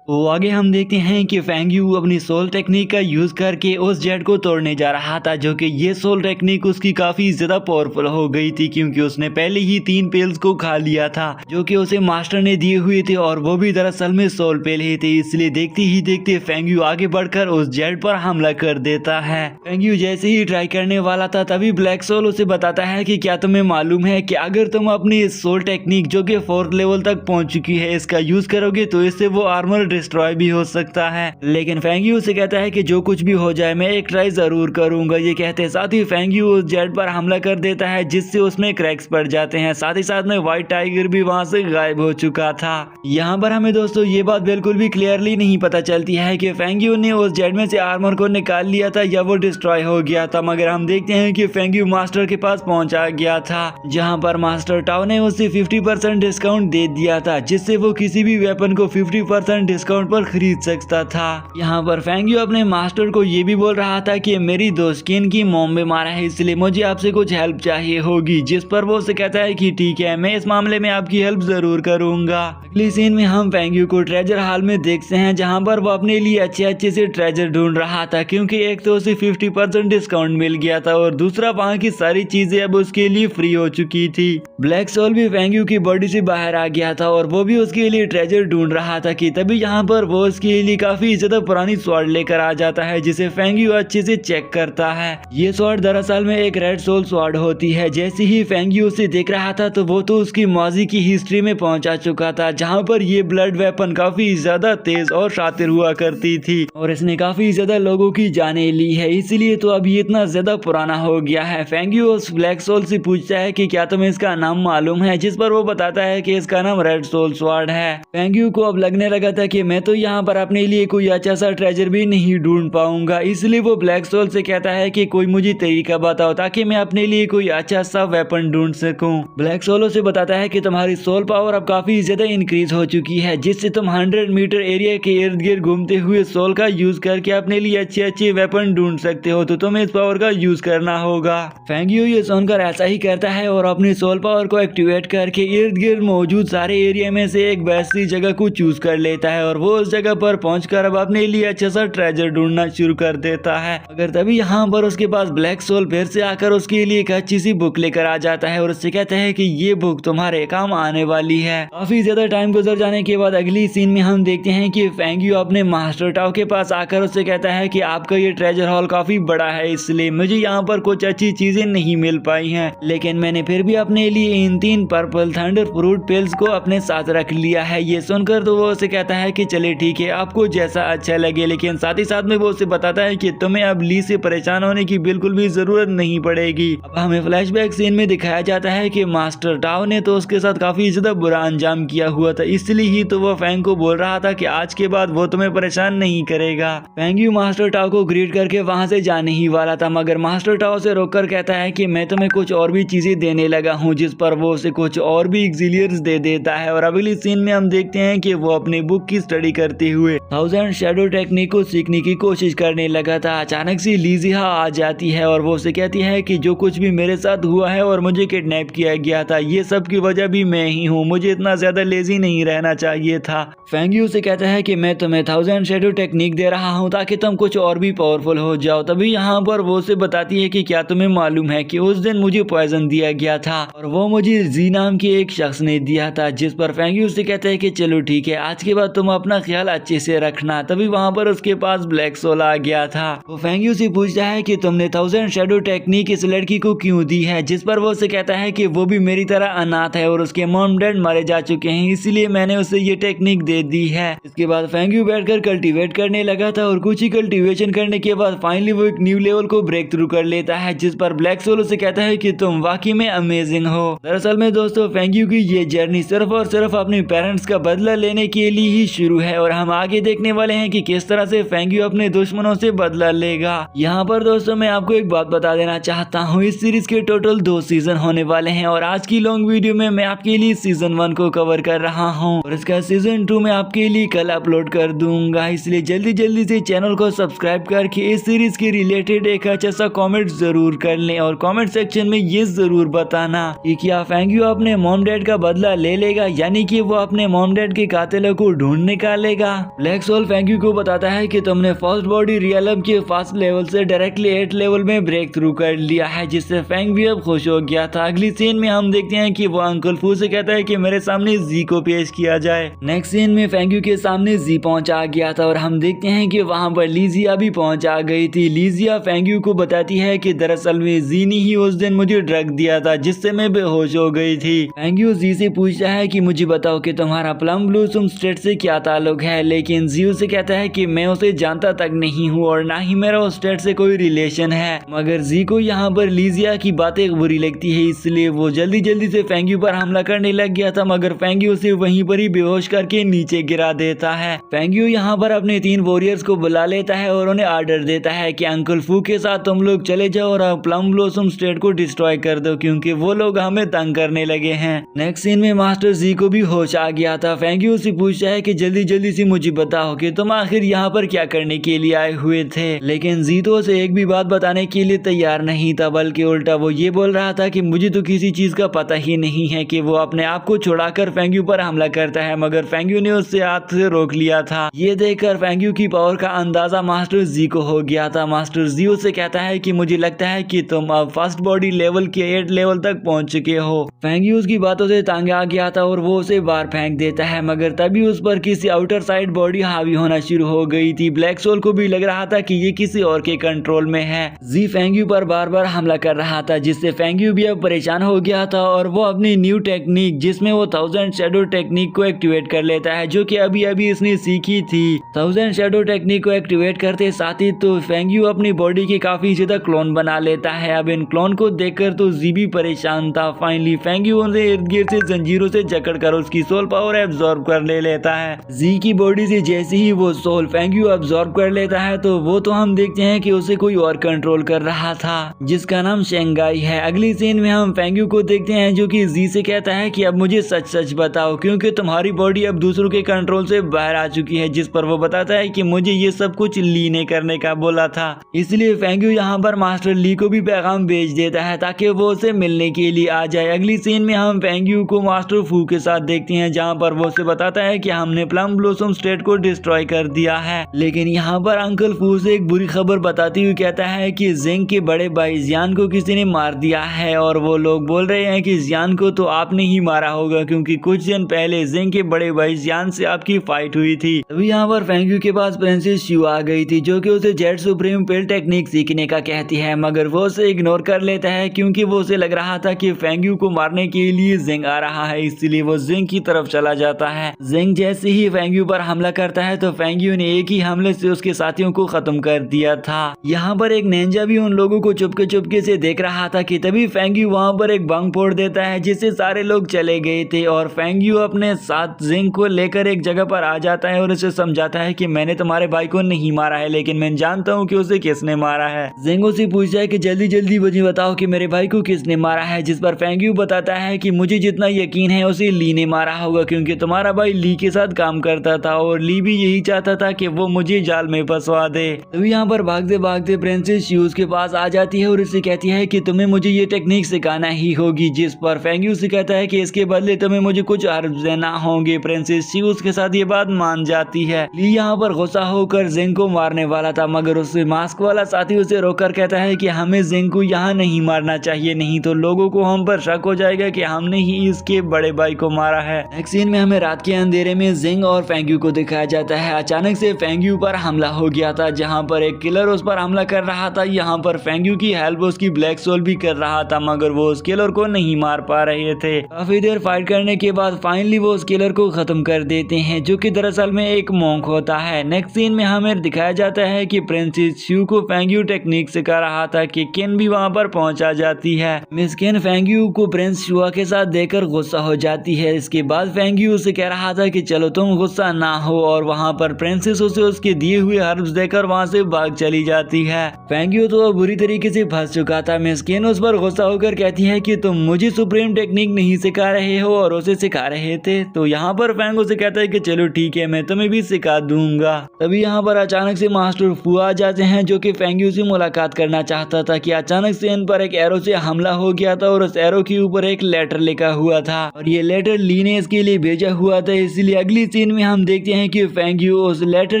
तो आगे हम देखते हैं कि फेंग्यू अपनी सोल टेक्निक का यूज करके उस जेट को तोड़ने जा रहा था, जो कि ये सोल टेक्निक उसकी काफी ज्यादा पावरफुल हो गई थी, क्योंकि उसने पहले ही 3 पिल्स को खा लिया था जो कि उसे मास्टर ने दिए हुए थे और वो भी दरअसल में सोल पिल ही थे। इसलिए देखते ही देखते फेंग्यू आगे बढ़कर उस जेट पर हमला कर देता है। फेंग्यू जैसे ही ट्राई करने वाला था, तभी ब्लैक सोल उसे बताता है कि क्या तुम्हें मालूम है कि अगर तुम अपनी सोल टेक्निक, जो कि 4th लेवल तक पहुंच चुकी है, इसका यूज करोगे तो इससे वो आर्मर डिस्ट्रॉय भी हो सकता है। लेकिन फेंग्यू से कहता है कि जो कुछ भी हो जाए मैं एक ट्राई जरूर करूंगा। ये कहते साथ ही फेंग्यू उस जेट पर हमला कर देता है, जिससे उसमें क्रैक्स पड़ जाते हैं। साथ ही साथ में व्हाइट टाइगर भी वहां से गायब हो चुका था। यहाँ पर हमें दोस्तों ये बात बिल्कुल भी क्लियरली नहीं पता चलती है कि फेंग्यू ने उस जेट में से आर्मर को निकाल लिया था या वो डिस्ट्रॉय हो गया था, मगर हम देखते हैं कि फेंग्यू मास्टर के पास पहुंचा गया था, जहाँ पर मास्टर टाओ ने उसे 50% डिस्काउंट दे दिया था, जिससे वो किसी भी वेपन को 50% डिस्काउंट पर खरीद सकता था। यहाँ पर फेंग्यू अपने मास्टर को ये भी बोल रहा था कि मेरी दोस्त किन की मॉम बीमार है, इसलिए मुझे आपसे कुछ हेल्प चाहिए होगी, जिस पर वो उसे कहता है कि ठीक है, मैं इस मामले में आपकी हेल्प जरूर करूंगा। अगली सीन में हम फेंग्यू को ट्रेजर हॉल में देखते हैं, जहाँ पर वो अपने लिए अच्छे से ट्रेजर ढूंढ रहा था, क्योंकि एक तो उसे 50% डिस्काउंट मिल गया था और दूसरा वहाँ की सारी चीजें अब उसके लिए फ्री हो चुकी थी। ब्लैक सोल भी फेंग्यू की बॉडी से बाहर आ गया था और वो भी उसके लिए ट्रेजर ढूंढ रहा था कि तभी यहाँ पर वो उसके लिए काफी ज्यादा पुरानी स्वॉर्ड लेकर आ जाता है, जिसे फेंग्यू अच्छे से चेक करता है। ये स्वॉर्ड दरअसल में एक रेड सोल स्वॉर्ड होती है। जैसे ही फेंग्यू उसे देख रहा था तो वो तो उसकी माजी की हिस्ट्री में पहुंचा चुका था, जहाँ पर ये ब्लड वेपन काफी ज्यादा तेज और शातिर हुआ करती थी और इसने काफी ज्यादा लोगों की जाने ली है, इसलिए तो अब ये इतना ज्यादा पुराना हो गया है। फेंग्यू उस ब्लैक सोल से पूछता है कि क्या तुम्हें इसका नाम मालूम है, जिस पर वो बताता है कि इसका नाम रेड सोल स्वॉर्ड है। फेंग्यू को अब लगने लगा था कि मैं तो यहाँ पर अपने लिए कोई अच्छा सा ट्रेजर भी नहीं ढूंढ पाऊंगा, इसलिए वो ब्लैक सोल से कहता है कि कोई मुझे तरीका बताओ ताकि मैं अपने लिए कोई अच्छा सा वेपन ढूंढ सकूं। ब्लैक सोल से बताता है कि तुम्हारी सोल पावर अब काफी ज्यादा इंक्रीज हो चुकी है, जिससे तुम 100 मीटर एरिया के इर्द गिर्द घूमते हुए सोल का यूज करके अपने लिए अच्छे वेपन ढूंढ सकते हो, तो तुम्हें इस पावर का यूज करना होगा। फेंग्यू ये सुनकर ऐसा ही करता है और अपनी सोल पावर को एक्टिवेट करके इर्द गिर्द मौजूद सारे एरिया में से एक बेस्ट सी जगह को चूज कर लेता है और वो उस जगह पर पहुंचकर अब अपने लिए अच्छा सा ट्रेजर ढूंढना शुरू कर देता है। अगर तभी यहाँ पर उसके पास ब्लैक सोल फिर से आकर उसके लिए एक अच्छी सी बुक लेकर आ जाता है और उससे कहता है कि ये बुक तुम्हारे काम आने वाली है। काफी ज्यादा टाइम गुजर जाने के बाद अगली सीन में हम देखते हैं कि फेंग्यू अपने मास्टर टाओ के पास आकर उससे कहता है कि आपका ये ट्रेजर हॉल काफी बड़ा है, इसलिए मुझे यहाँ पर कुछ अच्छी चीजें नहीं मिल पाई हैं, लेकिन मैंने फिर भी अपने लिए इन 3 पर्पल थंडर फ्रूट पिल्स को अपने साथ रख लिया है। ये सुनकर तो वो उसे कहता है कि चले ठीक है, आपको जैसा अच्छा लगे, लेकिन साथ ही साथ में वो उसे बताता है कि तुम्हें अब ली से परेशान होने की बिल्कुल भी जरूरत नहीं पड़ेगी। अब हमें फ्लैशबैक सीन में दिखाया जाता है कि मास्टर टाओ ने तो उसके साथ काफी ज्यादा बुरा अंजाम किया हुआ था, इसलिए ही तो वो फैंग को बोल रहा था कि आज के बाद वो तुम्हें परेशान नहीं करेगा। फैंग यू मास्टर टाओ को ग्रीट करके वहां से जाने ही वाला था, मगर मास्टर टाओ से रोककर कहता है कि मैं तुम्हें कुछ और भी चीजें देने लगा हूँ, जिस पर वो उसे कुछ और भी एक्सिलियर्स दे देता है। और अगली सीन में हम देखते हैं कि वो अपनी बुक की स्टडी करते हुए 1000 शैडो टेक्निक को सीखने की कोशिश करने लगा था। अचानक से लीजिया आ जाती है और वो उसे कहती है कि जो कुछ भी मेरे साथ हुआ है और मुझे किडनैप किया गया था, ये सब की वजह भी मैं ही हूँ, मुझे इतना ज्यादा लेजी नहीं रहना चाहिए था। फैंग यू से कहता है कि मैं तुम्हें 1000 शैडो टेक्निक दे रहा हूँ ताकि तुम कुछ और भी पावरफुल हो जाओ। तभी यहाँ पर वो उसे बताती है कि क्या तुम्हें मालूम है कि उस दिन मुझे पॉइजन दिया गया था और वो मुझे जी नाम के एक शख्स ने दिया था। जिस पर फैंग यू से कहता है कि चलो ठीक है, आज के बाद तुम अपना ख्याल अच्छे से रखना। तभी वहाँ पर उसके पास ब्लैक सोल आ गया था। वो फैंग यू से पूछता है कि तुमने 1000 शैडो टेक्निक इस लड़की को क्यों दी है, जिस पर वो उसे कहता है कि वो भी मेरी तरह अनाथ है और उसके मॉम डैड मारे जा चुके हैं, इसलिए मैंने उसे ये टेक्निक दे दी है। इसके बाद फैंग यू बैठकर कल्टीवेट करने लगा था और कुछ ही कल्टीवेशन करने के बाद फाइनली वो एक न्यू लेवल को ब्रेक थ्रू कर लेता है, जिस पर ब्लैक सोल उसे कहता है कि तुम वाकई में अमेजिंग हो। दरअसल में दोस्तों फैंग यू की ये जर्नी सिर्फ और सिर्फ अपने पेरेंट्स का बदला लेने के लिए ही शुरू है और हम आगे देखने वाले हैं कि किस तरह से फैंग यू अपने दुश्मनों से बदला लेगा। यहाँ पर दोस्तों मैं आपको एक बात बता देना चाहता हूँ, इस सीरीज के टोटल 2 सीजन होने वाले हैं और आज की लॉन्ग वीडियो में मैं आपके लिए सीजन 1 को कवर कर रहा हूँ और इसका सीजन 2 मैं आपके लिए कल अपलोड कर दूंगा, इसलिए जल्दी से चैनल को सब्सक्राइब करके इस सीरीज के रिलेटेड एक अच्छा सा कमेंट जरूर कर लें और कमेंट सेक्शन में ये जरूर बताना कि क्या फैंग यू अपने मॉम डैड का बदला ले लेगा, यानी कि वो अपने मॉम डैड के कातिलों को ढूंढ निकालेगा। ब्लैक सोल फैंग यू को बताता है कि तुमने फर्स्ट बॉडी रियलम के फर्स्ट लेवल से डायरेक्टली 8 लेवल में ब्रेक थ्रू कर लिया है, जिससे फैंग भी अब खुश हो गया था। अगली सीन में हम देखते हैं कि वो अंकल फू से कहता है कि मेरे सामने जी को पेश किया जाए। नेक्स्ट सीन में फैंग यू के सामने जी पहुंचा गया था और हम देखते हैं कि वहां पर लीजिया भी पहुंचा गई थी। लीजिया फैंग यू को बताती है कि दरअसल में जी ने ही उस दिन मुझे ड्रग दिया था, जिससे मैं बेहोश हो गई थी। फैंग यू जी से पूछता है कि मुझे बताओ कि तुम्हारा प्लम ब्लूसम स्टेट से क्या ताल्लुक है, लेकिन जी उसे कहता है कि मैं उसे जानता तक नहीं हूँ और ना ही मेरा उस स्टेट से कोई रिलेशन है। मगर जी को यहाँ पर लीजिया की बातें बुरी लगती है, इसलिए वो जल्दी से फैंग यू पर हमला करने लग गया था, मगर फैंग यू उसे वहीं पर ही बेहोश करके नीचे गिरा देता है। फैंग यू यहाँ पर अपने 3 वॉरियर्स को बुला लेता है और उन्हें ऑर्डर देता है कि अंकल फू के साथ तुम लोग चले जाओ और प्लम ब्लॉसम स्टेट को डिस्ट्रॉय कर दो, क्योंकि वो लोग हमें तंग करने लगे हैं। नेक्स्ट सीन में मास्टर जी को भी होश आ गया था। फैंग यू से पूछता है कि जल्दी से मुझे बताओ कि तुम आखिर यहाँ पर क्या करने के लिए आए हुए थे, लेकिन जी तो उसे एक भी बात बताने के लिए तैयार नहीं था, बल्कि उल्टा वो ये बोल रहा था कि मुझे तो किसी चीज का पता ही नहीं है कि वो अपने आप को छुड़ाकर फैंग यू पर हमला करता है, मगर फैंग यू ने उससे हाथ से रोक लिया था। ये देखकर फैंग यू की पावर का अंदाजा मास्टर जी को हो गया था। मास्टर जी उसे कहता है कि मुझे लगता है कि तुम अब फर्स्ट बॉडी लेवल के 8 लेवल तक पहुंच चुके हो। फैंग यू उसकी बातों से तंग आ गया था और वो उसे बाहर फेंक देता है, मगर तभी उस पर किसी आउटर साइड बॉडी हावी होना शुरू हो गई थी। ब्लैक सोल को भी लग रहा था कि ये किसी और के कंट्रोल में है। जी फैंग यू पर बार हमला कर रहा था, जिससे फैंग यू भी अब परेशान हो गया था और वो अपनी न्यू टेक्निक जिसमें वो 1000 शैडो टेक्निक को एक्टिवेट कर लेता है, जो कि अभी इसने सीखी थी। 1000 शैडो टेक्निक को एक्टिवेट करते साथ ही तो फैंग यू अपनी बॉडी के काफी ज्यादा क्लोन बना लेता है। अब इन क्लोन को देखकर तो जी भी परेशान था। फाइनली फैंग यू उनसे इर्द गिर्द से जंजीरों से जकड़कर उसकी सोल पावर एब्जॉर्ब कर ले लेता है। जी की बॉडी से जैसे ही वो सोल फैंग यू एब्जॉर्ब कर लेता है तो वो तो हम देखते हैं कि उसे कोई और कंट्रोल कर रहा था, जिसका नाम शेंगाई है। अगली सीन में हम फैंग यू को देखते हैं जो कि जी से कहता है कि अब मुझे सच बताओ, क्योंकि तुम्हारी बॉडी अब दूसरों के कंट्रोल से बाहर आ चुकी है। जिस पर वो बताता है कि मुझे ये सब कुछ ली ने करने का बोला था, इसलिए फैंग यू यहाँ पर मास्टर ली को भी पैगाम भेज देता है ताकि वो उसे मिलने के लिए आ जाए। अगली सीन में हम फैंग यू को मास्टर फू के साथ देखते हैं, जहाँ पर वो उसे बताता है कि हमने प्लम ब्लॉसम स्टेट को डिस्ट्रॉय कर दिया है। लेकिन यहाँ पर अंकल फू से एक बुरी खबर बताती हुई कहता है कि जिंग के बड़े भाई जियान को किसी ने मार दिया है और वो लोग बोल रहे हैं कि जियान को तो आपने ही मारा होगा, क्योंकि कुछ दिन पहले जिंग के बड़े भाई जियान से आपकी फाइट हुई थी। तभी यहाँ पर फैंग यू के पास प्रिंसेस शू आ गई थी, जो कि उसे जेड सुप्रीम पिल टेक्निक सीखने का कहती है, मगर वो उसे इग्नोर कर लेता है क्योंकि वो उसे लग रहा था कि फैंग यू को मारने के लिए जिंग आ रहा है, इसलिए वो जिंग की तरफ चला जाता है। जिंग जैसे ही ही फेंग्यू पर हमला करता है तो फेंग्यू ने एक ही हमले से उसके साथियों को खत्म कर दिया था। यहाँ पर एक निंजा भी उन लोगों को चुपके से देख रहा था कि तभी फेंग्यू वहाँ पर एक बंक फोड़ देता है जिससे सारे लोग चले गए थे और फेंग्यू अपने साथ जिंग को लेकर एक जगह पर आ जाता है और उसे समझाता है कि मैंने तुम्हारे भाई को नहीं मारा है, लेकिन मैं जानता हूँ कि उसे किसने मारा है। जिंग उसे पूछता है कि जल्दी जल्दी मुझे बताओ कि मेरे भाई को किसने मारा है, जिस पर फेंग्यू बताता है कि मुझे जितना यकीन है उसे ली ने मारा होगा क्योंकि तुम्हारा भाई ली के साथ काम करता था और ली भी यही चाहता था कि वो मुझे जाल में फंसवा दे। तभी यहाँ पर भागते भागते प्रिंसेस श्यूज के पास आ जाती है और उसे कहती है कि तुम्हें मुझे ये टेक्निक सिखाना ही होगी, जिस पर फेंग्यू से कहता है कि इसके बदले तुम्हें मुझे कुछ हर्ब्स देना होंगे। प्रिंसेस श्यूज के साथ ये बात मान जाती है। ली यहाँ पर गुस्सा होकर जिंग को मारने वाला था मगर उससे मास्क वाला साथी उसे रोककर कहता है कि हमें जिंग को यहाँ नहीं मारना चाहिए, नहीं तो लोगों को हम पर शक हो जाएगा कि हमने ही इसके बड़े भाई को मारा है। नेक्स्ट सीन में हमें रात के अंधेरे में जिंग और फेंग्यू को दिखाया जाता है। अचानक से फेंग्यू पर हमला हो गया था जहाँ पर एक किलर उस पर हमला कर रहा था। यहाँ पर फेंग्यू की हेल्प उसकी ब्लैक सोल भी कर रहा था मगर वो उस किलर को नहीं मार पा रहे थे। काफी देर फाइट करने के बाद फाइनली वो उस किलर को खत्म कर देते हैं जो कि दरअसल में एक मॉन्क होता है। नेक्स्ट सीन में हमें दिखाया जाता है कि प्रिंसेस श्यू को फेंग्यू टेक्निक सिखा रहा था कि किन भी वहाँ पर पहुँचा जाती है। मिस किन फेंग्यू को प्रिंस शुआ के साथ देखकर गुस्सा हो जाती है। इसके बाद फेंग्यू उसे कह रहा था कि चलो तुम गुस्सा ना हो और वहाँ पर प्रिंसेस उसे उसके दिए हुए हर्ब्स देकर वहाँ से भाग चली जाती है। फेंग्यू तो बुरी तरीके से फंस चुका था। मिस किन उस पर गुस्सा होकर कहती है कि तुम मुझे सुप्रीम टेक्निक नहीं सिखा रहे हो और उसे सिखा रहे थे। तो यहाँ पर फेंग्यू से कहता है कि चलो ठीक है मैं तुम्हें भी सिखा दूंगा। तभी यहाँ पर अचानक से मास्टर फू आ जाते हैं जो कि फेंग्यू से मुलाकात करना चाहता था कि अचानक से इन पर एक एरो से हमला हो गया था और उस एरो के ऊपर एक लेटर लिखा हुआ था और ये लेटर ली ने इसके लिए भेजा हुआ था। इसलिए अगली सीन में हम देखते हैं कि फेंग्यू उस लेटर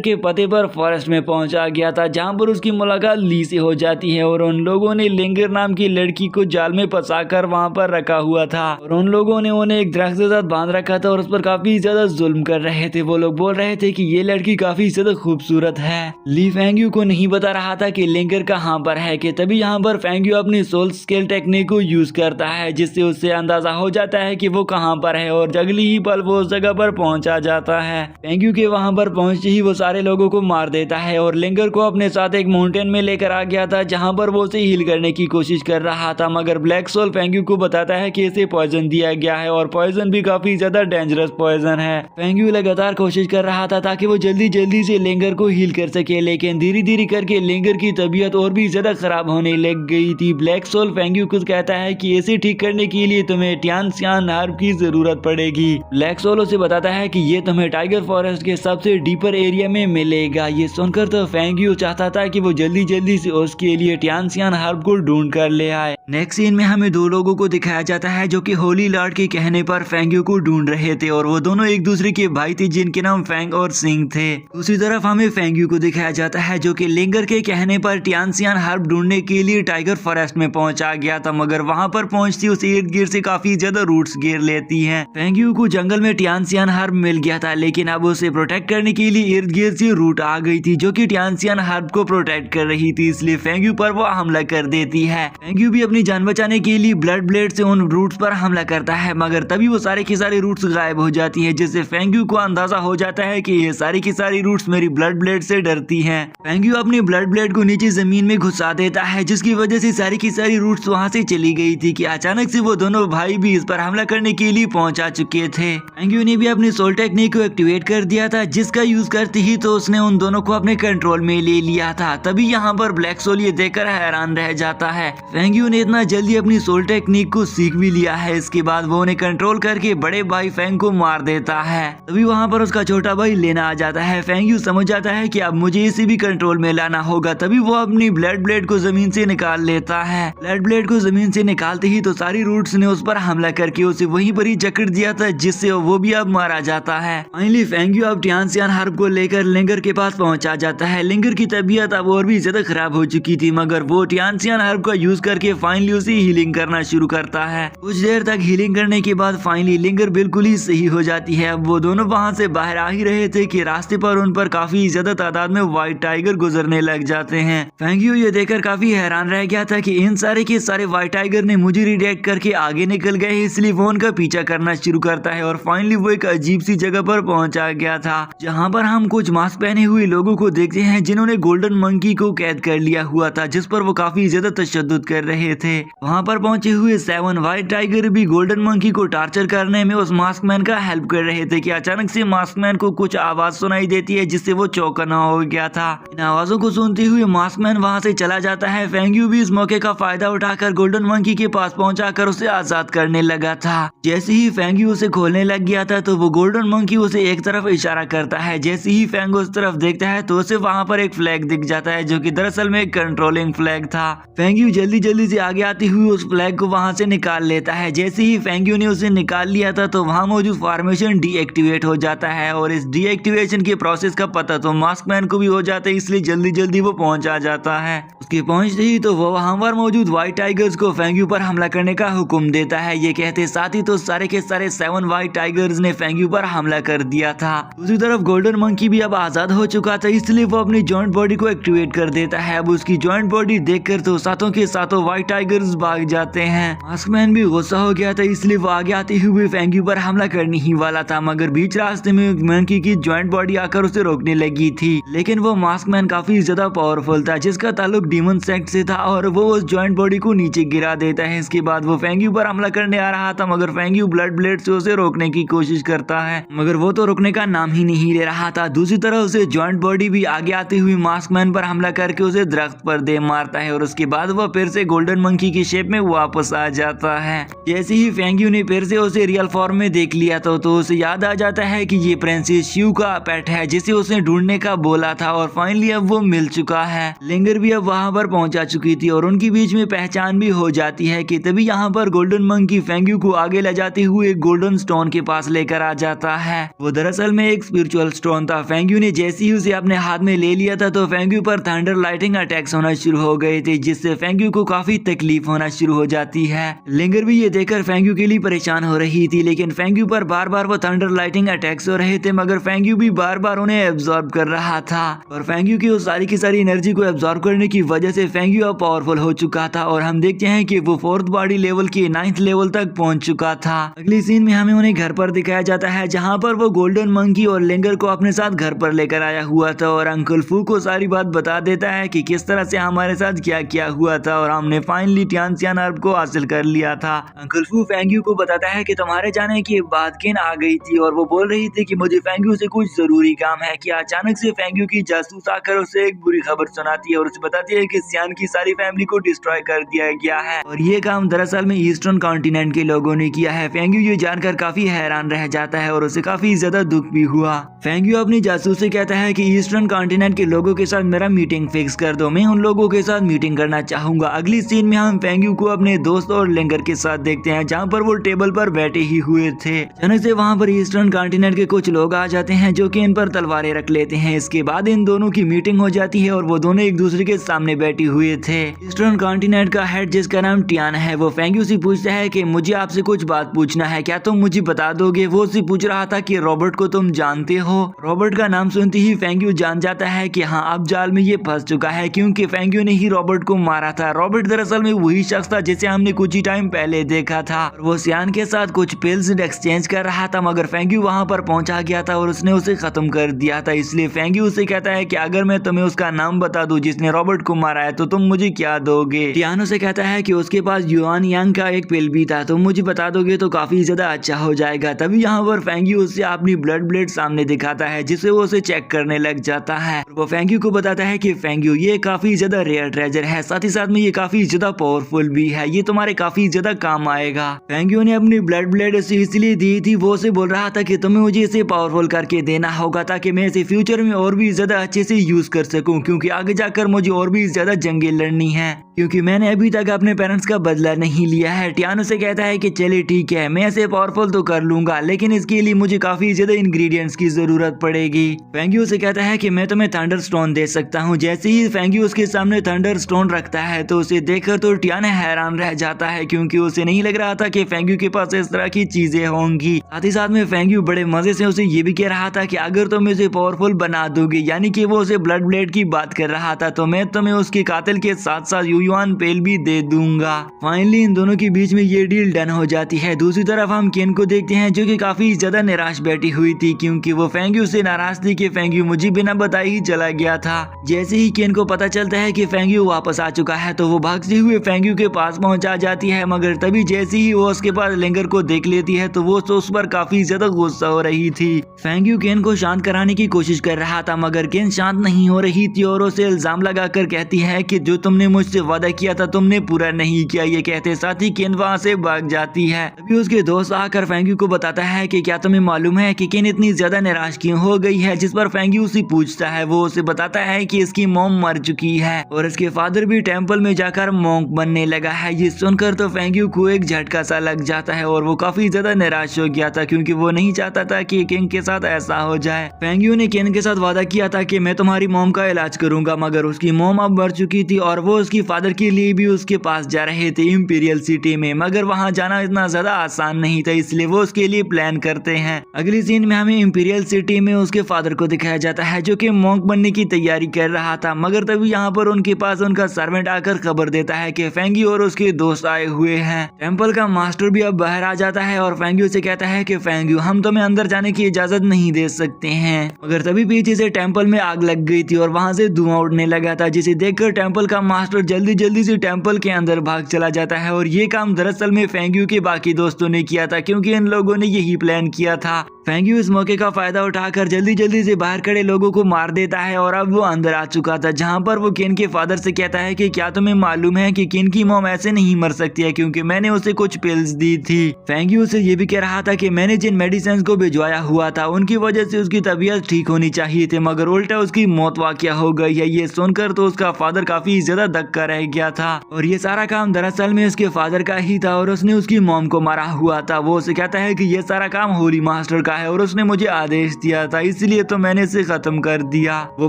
के पते पर फॉरेस्ट में पहुंचा गया था जहां पर उसकी मुलाकात ली से हो जाती है और उन लोगों ने लिंगर नाम की लड़की को जाल में फंसाकर वहां पर रखा हुआ था और उन लोगों ने उन्हें एक दरख्त के साथ बांध रखा था और उस पर काफी ज्यादा जुल्म कर रहे थे। वो लोग बोल रहे थे कि ये लड़की काफी ज्यादा खूबसूरत है। ली फेंग्यू को नहीं बता रहा था कि लिंगर कहाँ पर है कि तभी यहाँ पर फेंग्यू अपनी सोल स्केल टेक्निक को यूज करता है जिससे उससे अंदाजा हो जाता है कि वो कहाँ पर है और अगली ही पल वो उस जगह पर पहुंचा जाता है। फेंग्यू के वहां पर पहुंचते ही वो सारे लोगों को मार देता है और लिंगर को अपने साथ एक माउंटेन में लेकर आ गया था जहां पर वो उसे हील करने की कोशिश कर रहा था मगर ब्लैक सोल फेंग्यू को बताता है कि इसे पॉइजन दिया गया है और पॉइजन भी काफी ज्यादा डेंजरस पॉइजन है। फेंग्यू लगातार कोशिश कर रहा था ताकि वो जल्दी से लिंगर को हील कर सके लेकिन धीरे धीरे करके लिंगर की तबीयत और भी ज्यादा खराब होने लग गई थी। ब्लैक सोल फेंग्यू को कहता है कि इसे ठीक करने के लिए तुम्हें टियानसियान हर्ब की जरूरत पड़ेगी। ब्लैक सोल उसे बताता है कि ये तुम्हें टाइगर फॉरेस्ट के सबसे डीपर एरिया में मिलेगा। ये सुनकर तो फेंग्यू चाहता था कि वो जल्दी से उसके लिए टियानसियान हर्ब को ढूंढ कर ले आए। नेक्स्ट सीन में हमें दो लोगों को दिखाया जाता है जो कि होली लॉर्ड के कहने पर फेंग्यू को ढूंढ रहे थे और वो दोनों एक दूसरे के भाई थे जिनके नाम फेंग और सिंग थे। दूसरी तरफ हमें फेंग्यू को दिखाया जाता है जो कि लिंगर के कहने पर टियानसियान हर्ब ढूंढने के लिए टाइगर फॉरेस्ट में पहुंचा गया था मगर वहां पर पहुंचती उसे इर्द गिर्द से काफी ज्यादा रूट्स घेर लेती हैं। फेंग्यू को जंगल में टियानसियान हर्ब मिल गया था लेकिन अब उसे प्रोटेक्ट करने के लिए इर्द गिर्द से रूट आ गई थी जो कि टियानसियान हर्ब को प्रोटेक्ट कर रही थी, इसलिए फेंग्यू पर वो हमला कर देती है। फेंग्यू भी अपनी जान बचाने के लिए ब्लड ब्लेड से उन रूट्स पर हमला करता है मगर तभी वो सारे की सारी रूट्स गायब हो जाती है जिससे फेंग्यू को अंदाजा हो जाता है कि ये सारी की सारी रूट्स मेरी ब्लड ब्लेड से डरती हैं। फेंग्यू अपनी ब्लड ब्लेड को नीचे जमीन में घुसा देता है जिसकी वजह से सारी की सारी रूट्स वहां से चली गई थी कि अचानक से वो दोनों भाई भी इस पर हमला करने के लिए पहुंचा चुके थे। फेंग्यू ने भी अपनी सोल टेक्निक को एक्टिवेट कर दिया था जिसका यूज करते ही तो उसने उन दोनों को अपने कंट्रोल में ले लिया था। तभी यहाँ पर ब्लैक सोल ये देखकर हैरान रह जाता है। फेंग्यू ने इतना जल्दी अपनी सोल टेक्निक को सीख भी लिया है। इसके बाद वो उन्हें कंट्रोल करके बड़े भाई फेंग को मार देता है। तभी वहाँ पर उसका छोटा भाई लेना आ जाता है। फेंग्यू समझ जाता है कि अब मुझे इसे भी कंट्रोल में लाना होगा। तभी वो अपनी ब्लड ब्लेड को जमीन से निकाल लेता है। ब्लड ब्लेड को जमीन से निकालते ही तो सारी रूट्स ने उस पर हमला करके उसे वहीं पर ही जकड़ दिया था जिससे वो भी अब मारा जाता है। फाइनली फेंग्यू अब टियानसियान हर्ब को लेकर लिंगर के पास पहुंचा जाता है। लिंगर की तबीयत अब और भी ज्यादा खराब हो चुकी थी मगर वो टियानसियान हर्ब का यूज करके फाइनली उसे हीलिंग करना शुरू करता है। कुछ देर तक हीलिंग करने के बाद फाइनली लिंगर बिल्कुल ही सही हो जाती है। अब वो दोनों वहाँ से बाहर आ ही रहे थे कि रास्ते पर उन पर काफी ज्यादा तादाद में व्हाइट टाइगर गुजरने लग जाते हैं। फेंग यू ये देखकर काफी हैरान रह गया था कि इन सारे के सारे व्हाइट टाइगर ने मुझे रिडेक्ट करके आगे निकल गए, इसलिए वो उनका पीछा करना शुरू करता है और फाइनली वो एक अजीब सी जगह पर पहुंचा गया था, जहाँ पर हम कुछ मास्क पहने हुए लोगों को देखते हैं जिन्होंने गोल्डन मंकी को कैद कर लिया हुआ था, जिस पर वो काफी ज्यादा तशद्दुद कर रहे थे। वहाँ पर पहुंचे हुए 7 व्हाइट टाइगर भी गोल्डन मंकी को टार्चर करने में उस मास्क मैन का हेल्प कर रहे थे कि अचानक से मास्क मैन को कुछ आवाज सुनाई देती है, जिससे वो चौकन्ना हो गया था। इन आवाजों को सुनते हुए मास्क मैन वहाँ से चला जाता है। फेंग यू भी इस मौके का फायदा उठाकर गोल्डन मंकी के पास पहुंचाकर उसे आजाद करने लगा था। जैसे ही फेंग यू उसे खोलने लग गया था तो वो गोल्डन मंकी उसे एक तरफ इशारा करता है। जैसे ही फेंग उस तरफ देखता है तो उसे वहाँ पर एक फ्लैग दिख जाता है, जो कि दरअसल में एक कंट्रोलिंग फ्लैग था। फेंग यू जल्दी जल्दी से आगे आती हुई उस फ्लैग को वहाँ से निकाल लेता है। जैसे ही फेंग यू ने उसे निकाल लिया था तो वहाँ मौजूद फॉर्मेशन डीएक्टिवेट हो जाता है और इस डीएक्टिवेशन के प्रोसेस का पता तो मास्क मैन को भी हो जाता है, इसलिए जल्दी जल्दी वो पहुंच आ जाता है। उसके पहुंचते ही तो वो वहाँ पर मौजूद व्हाइट टाइगर्स को फेंग यू पर हमला करने का हुक्म देता है। ये कहते साथ ही तो सारे के सारे 7 व्हाइट टाइगर्स ने फेंग यू पर हमला कर दिया था। दूसरी तरफ गोल्डन मंकी भी अब आजाद हो चुका था, इसलिए वो अपनी जॉइंट बॉडी को एक्टिवेट कर देता है। अब उसकी जॉइंट बॉडी देखकर तो सातों के सातों व्हाइट टाइगर्स भाग जाते हैं। मास्क मैन भी गुस्सा हो गया था, इसलिए वो आगे आते हुए फेंग यू पर हमला करने ही वाला था, मगर बीच रास्ते में मंकी की जॉइंट बॉडी आकर उसे रोकने लगी थी। लेकिन वो मास्क मैन काफी ज्यादा पावरफुल था, जिसका ताल्लुक डीमन सेक्ट से था, और वो उस जॉइंट बॉडी को नीचे गिरा देता है। इसके बाद वो फेंग यू पर हमला करने आ रहा था, मगर फेंग यू ब्लड ब्लेड से उसे रोकने की कोशिश करता है, मगर वो तो रुकने का नाम ही नहीं ले रहा था। दूसरी तरफ उसे जॉइंट बॉडी भी आगे आती हुई मास्क मैन पर हमला करके उसे दरख्त पर दे मारता है और उसके बाद वो फिर से गोल्डन मंकी की शेप में वापस आ जाता है। जैसे ही फेंग यू ने फिर से उसे रियल फॉर्म में देख लिया तो उसे याद आ जाता है कि ये प्रिंसेस शिव का पेट है, जिसे उसने ढूंढने का बोला था, और फाइनली अब वो मिल चुका है। लिंगर भी अब वहाँ पर पहुंचा चुकी थी और उनके बीच में पहचान भी हो जाती है कि तभी यहाँ पर गोल्डन मंकी फेंग यू को आगे ले जाते हुए एक गोल्डन स्टोन के पास लेकर आ जाता है। वो दरअसल में एक स्पिरिचुअल स्टोन था। फेंग यू ने जैसे ही उसे अपने हाथ में ले लिया था तो फेंग यू पर थंडर लाइटिंग अटैक्स होना शुरू हो गए थे, जिससे फेंग यू को काफी तकलीफ होना शुरू हो जाती है। लिंगर भी ये देखकर फेंग यू के लिए परेशान हो रही थी, लेकिन फेंग यू पर बार बार वो थंडर लाइटिंग अटैक्स हो रहे थे, मगर फेंग यू भी बार बार उन्हें एब्जॉर्ब कर रहा था, और फेंग यू की उस सारी की सारी एनर्जी को एब्जॉर्ब करने की वजह से फेंग यू अब पावरफुल हो चुका था। और हम देखते हैं कि वो 4th बॉडी लेवल के 9th लेवल तक पहुंच चुका था। अगली सीन में हमें उन्हें घर पर दिखाया जाता है, जहाँ पर वो गोल्डन मंकी और लिंगर को अपने साथ घर पर लेकर आया हुआ था, और अंकल फू को सारी बात बता देता है कि किस तरह से हमारे साथ क्या क्या हुआ था और हमने फाइनली टियानसियान अर्ब को हासिल कर लिया था। अंकल फू फेंग यू को बताता है कि तुम्हारे जाने के बाद किन आ गई थी, और वो बोल रही थी कि मुझे फेंग यू से कुछ जरूरी काम है। कि अचानक से फेंग यू की जासूस आकर उसे एक बुरी खबर सुनाती है और उसे बताती है कि सियान की सारी फैमिली को डिस्ट्रॉय कर दिया गया है, और ये काम दरअसल में ईस्टर्न कॉन्टिनेंट के लोगों ने किया है। फेंग यू ये जानकर काफी हैरान रह जाता है और उसे काफी ज्यादा दुख भी हुआ। फेंग यू अपनी जासूस से कहता है कि ईस्टर्न कॉन्टिनेंट के लोगों के साथ मेरा मीटिंग फिक्स कर दो, मैं उन लोगों के साथ मीटिंग करना चाहूंगा। अगली सीन में हम फेंग यू को अपने दोस्त और लिंगर के साथ देखते हैं, जहाँ पर वो टेबल पर बैठे ही हुए थे। अचानक से वहाँ पर ईस्टर्न कॉन्टिनेंट के कुछ लोग आ जाते हैं, जो कि इन पर तलवारें रख लेते हैं। इसके बाद इन दोनों की मीटिंग हो जाती है और वो दोनों एक दूसरे के सामने बैठे हुए थे। ईस्टर्न कॉन्टिनेंट का हेड, जिसका नाम टियान है, वो फेंग यू से पूछता है कि मुझे आपसे कुछ बात पूछना है, क्या तुम मुझे बता दोगे। वो उससे पूछ रहा था कि रॉबर्ट को तुम जानते हो। रॉबर्ट का नाम सुनते ही फेंग यू जान जाता है कि हाँ, अब जाल में ये फंस चुका है, क्योंकि फेंग यू ने ही रॉबर्ट को मारा था। रॉबर्ट दरअसल में वही शख्स था जिसे हमने कुछ ही टाइम पहले देखा था। वो सियान के साथ कुछ पिल्स एक्सचेंज कर रहा था, मगर फेंग यू वहाँ पर पहुंचा गया था और उसने उसे खत्म कर दिया था। इसलिए फेंग यू उसे कहता है कि अगर मैं तुम्हें उसका नाम बता दूं जिसने रॉबर्ट को मारा है, तो तुम मुझे क्या दोगे। टियान उसे कहता है कि उसके पास युआन यांग का एक पिल भी था, तुम मुझे बता दोगे तो काफी ज्यादा अच्छा हो जाएगा। तभी यहाँ पर फेंग यू उससे अपनी ब्लड ब्लेड सामने दिखाता है, जिससे वो उसे चेक करने लग जाता है। वो फेंग यू को बताता है कि फेंग यू, ये काफी ज्यादा रेयर ट्रेजर है, साथ ही साथ में ये काफी ज्यादा पावरफुल भी है, ये तुम्हारे काफी ज्यादा काम आएगा। फेंग यू ने अपनी ब्लड ब्लेड इसे इसलिए दी थी, वो उसे बोल रहा था कि तुम्हें मुझे इसे पावरफुल करके देना होगा, ताकि मैं इसे फ्यूचर में और भी ज्यादा अच्छे से यूज कर सकूं, क्योंकि आगे जाकर मुझे और भी ज्यादा जंगें लड़नी है, क्योंकि मैंने अभी तक अपने पेरेंट्स का बदला नहीं लिया है। टियान उसे कहता है कि चलिए ठीक है, मैं इसे पावरफुल तो कर लूंगा, लेकिन इसके लिए मुझे काफी ज्यादा इंग्रेडिएंट्स की जरूरत पड़ेगी। फेंग यू उसे कहता है कि मैं तुम्हें थंडर स्टोन दे सकता हूँ। जैसे ही फेंग यू उसके सामने थंडर स्टोन रखता है तो उसे देखकर तो टियान हैरान रह जाता है क्योंकि उसे नहीं लग रहा था कि फेंग्यू के पास इस तरह की चीजें होंगी। साथ ही साथ में फेंग्यू बड़े मजे से उसे ये भी कह रहा था कि अगर तुम इसे पावरफुल बना दोगे, यानी कि वो उसे ब्लड ब्लेड की बात कर रहा था, तो मैं तुम्हें उसके कातिल के साथ साथ युआन पेल भी दे दूंगा। फाइनली इन दोनों के बीच में ये डील डन हो जाती है। दूसरी तरफ हम केन को देखते हैं जो कि काफी ज्यादा निराश बैठी हुई थी क्योंकि वो फेंग्यू से नाराज थी कि फेंग्यू मुझे बिना बताए ही चला गया था। जैसे ही केन को पता चलता है कि फेंग्यू वापस आ चुका है तो वो भागते हुए फेंग्यू के पास पहुंचा जाती है, मगर तभी जैसे ही वो उसके पास लिंगर को देख लेती है तो वो उस पर काफी ज्यादा गुस्सा हो रही थी। फेंग्यू केन को शांत कराने की कोशिश कर रहा था मगर केन शांत नहीं हो रही थी और उसे इल्जाम लगाकर कहती है कि जो तुमने मुझसे वादा किया था तुमने पूरा नहीं किया। ये कहते साथ ही केन वहाँ से भाग जाती है। तभी उसके दोस्त आकर फेंग्यू को बताता है कि क्या तुम्हें मालूम है कि केन इतनी ज्यादा निराश क्यों हो गई है, जिस पर फेंग्यू उसे पूछता है। वो उसे बताता है कि इसकी मॉम मर चुकी है और इसके फादर भी टेंपल में जाकर मॉन्क बनने लगा है। ये सुनकर तो फेंग्यू को एक झटका सा लग जाता है और वो काफी ज्यादा निराश हो गया था क्योंकि वो नहीं चाहता था कि केन के साथ ऐसा हो जाए। फेंग्यू ने केन के साथ वादा किया था कि मैं तुम्हारी मॉम का इलाज करूंगा, मगर उसकी मॉम अब मर चुकी थी और वो उसकी फादर के लिए भी उसके पास जा रहे थे इंपीरियल सिटी में, मगर वहां जाना इतना ज्यादा आसान नहीं था, इसलिए वो उसके लिए प्लान करते हैं। अगली सीन में हमें इंपीरियल सिटी में उसके फादर को दिखाया जाता है जो कि मॉन्क बनने की तैयारी कर रहा था, मगर तभी यहाँ पर उनके पास उनका सर्वेंट आकर खबर देता है कि फेंग्यू और उसके दोस्त आए हुए हैं। टेंपल का मास्टर भी अब बाहर आ जाता है और फेंग्यू से कहता है कि फेंग्यू हम तुम्हें अंदर जाने की इजाजत नहीं दे सकते हैं, मगर तभी पीछे से टेंपल में आग लग गई थी और वहां से धुआं उड़ने लगा था, जिसे देखकर टेंपल का मास्टर जल्दी जल्दी से टेंपल के अंदर भाग चला जाता है। और ये काम दरअसल में फेंग्यू के बाकी दोस्तों ने किया था क्योंकि इन लोगों ने यही प्लान किया था। फेंग्यू इस मौके का फायदा उठाकर जल्दी जल्दी से बाहर खड़े लोगों को मार देता है और अब वो अंदर आ चुका था, जहां पर वो केन के फादर से कहता है कि क्या तुम्हें मालूम है कि केन की मॉम ऐसे नहीं मर सकती है क्योंकि मैंने उसे कुछ पिल्स दी थी। फेंग्यू से ये भी कह रहा था कि मैंने जिन मेडिसिन को भिजवाया हुआ था उनकी वजह से उसकी तबीयत ठीक होनी चाहिए थी, मगर उल्टा उसकी मौत वाकया हो गई है। ये सुनकर तो उसका फादर काफी ज्यादा धक्का रह गया था और ये सारा काम दरअसल में उसके फादर का ही था और उसने उसकी मॉम को मारा हुआ था। वो उसे कहता है कि ये सारा काम होली मास्टर का है और उसने मुझे आदेश दिया था, इसलिए तो मैंने इसे खत्म कर दिया। वो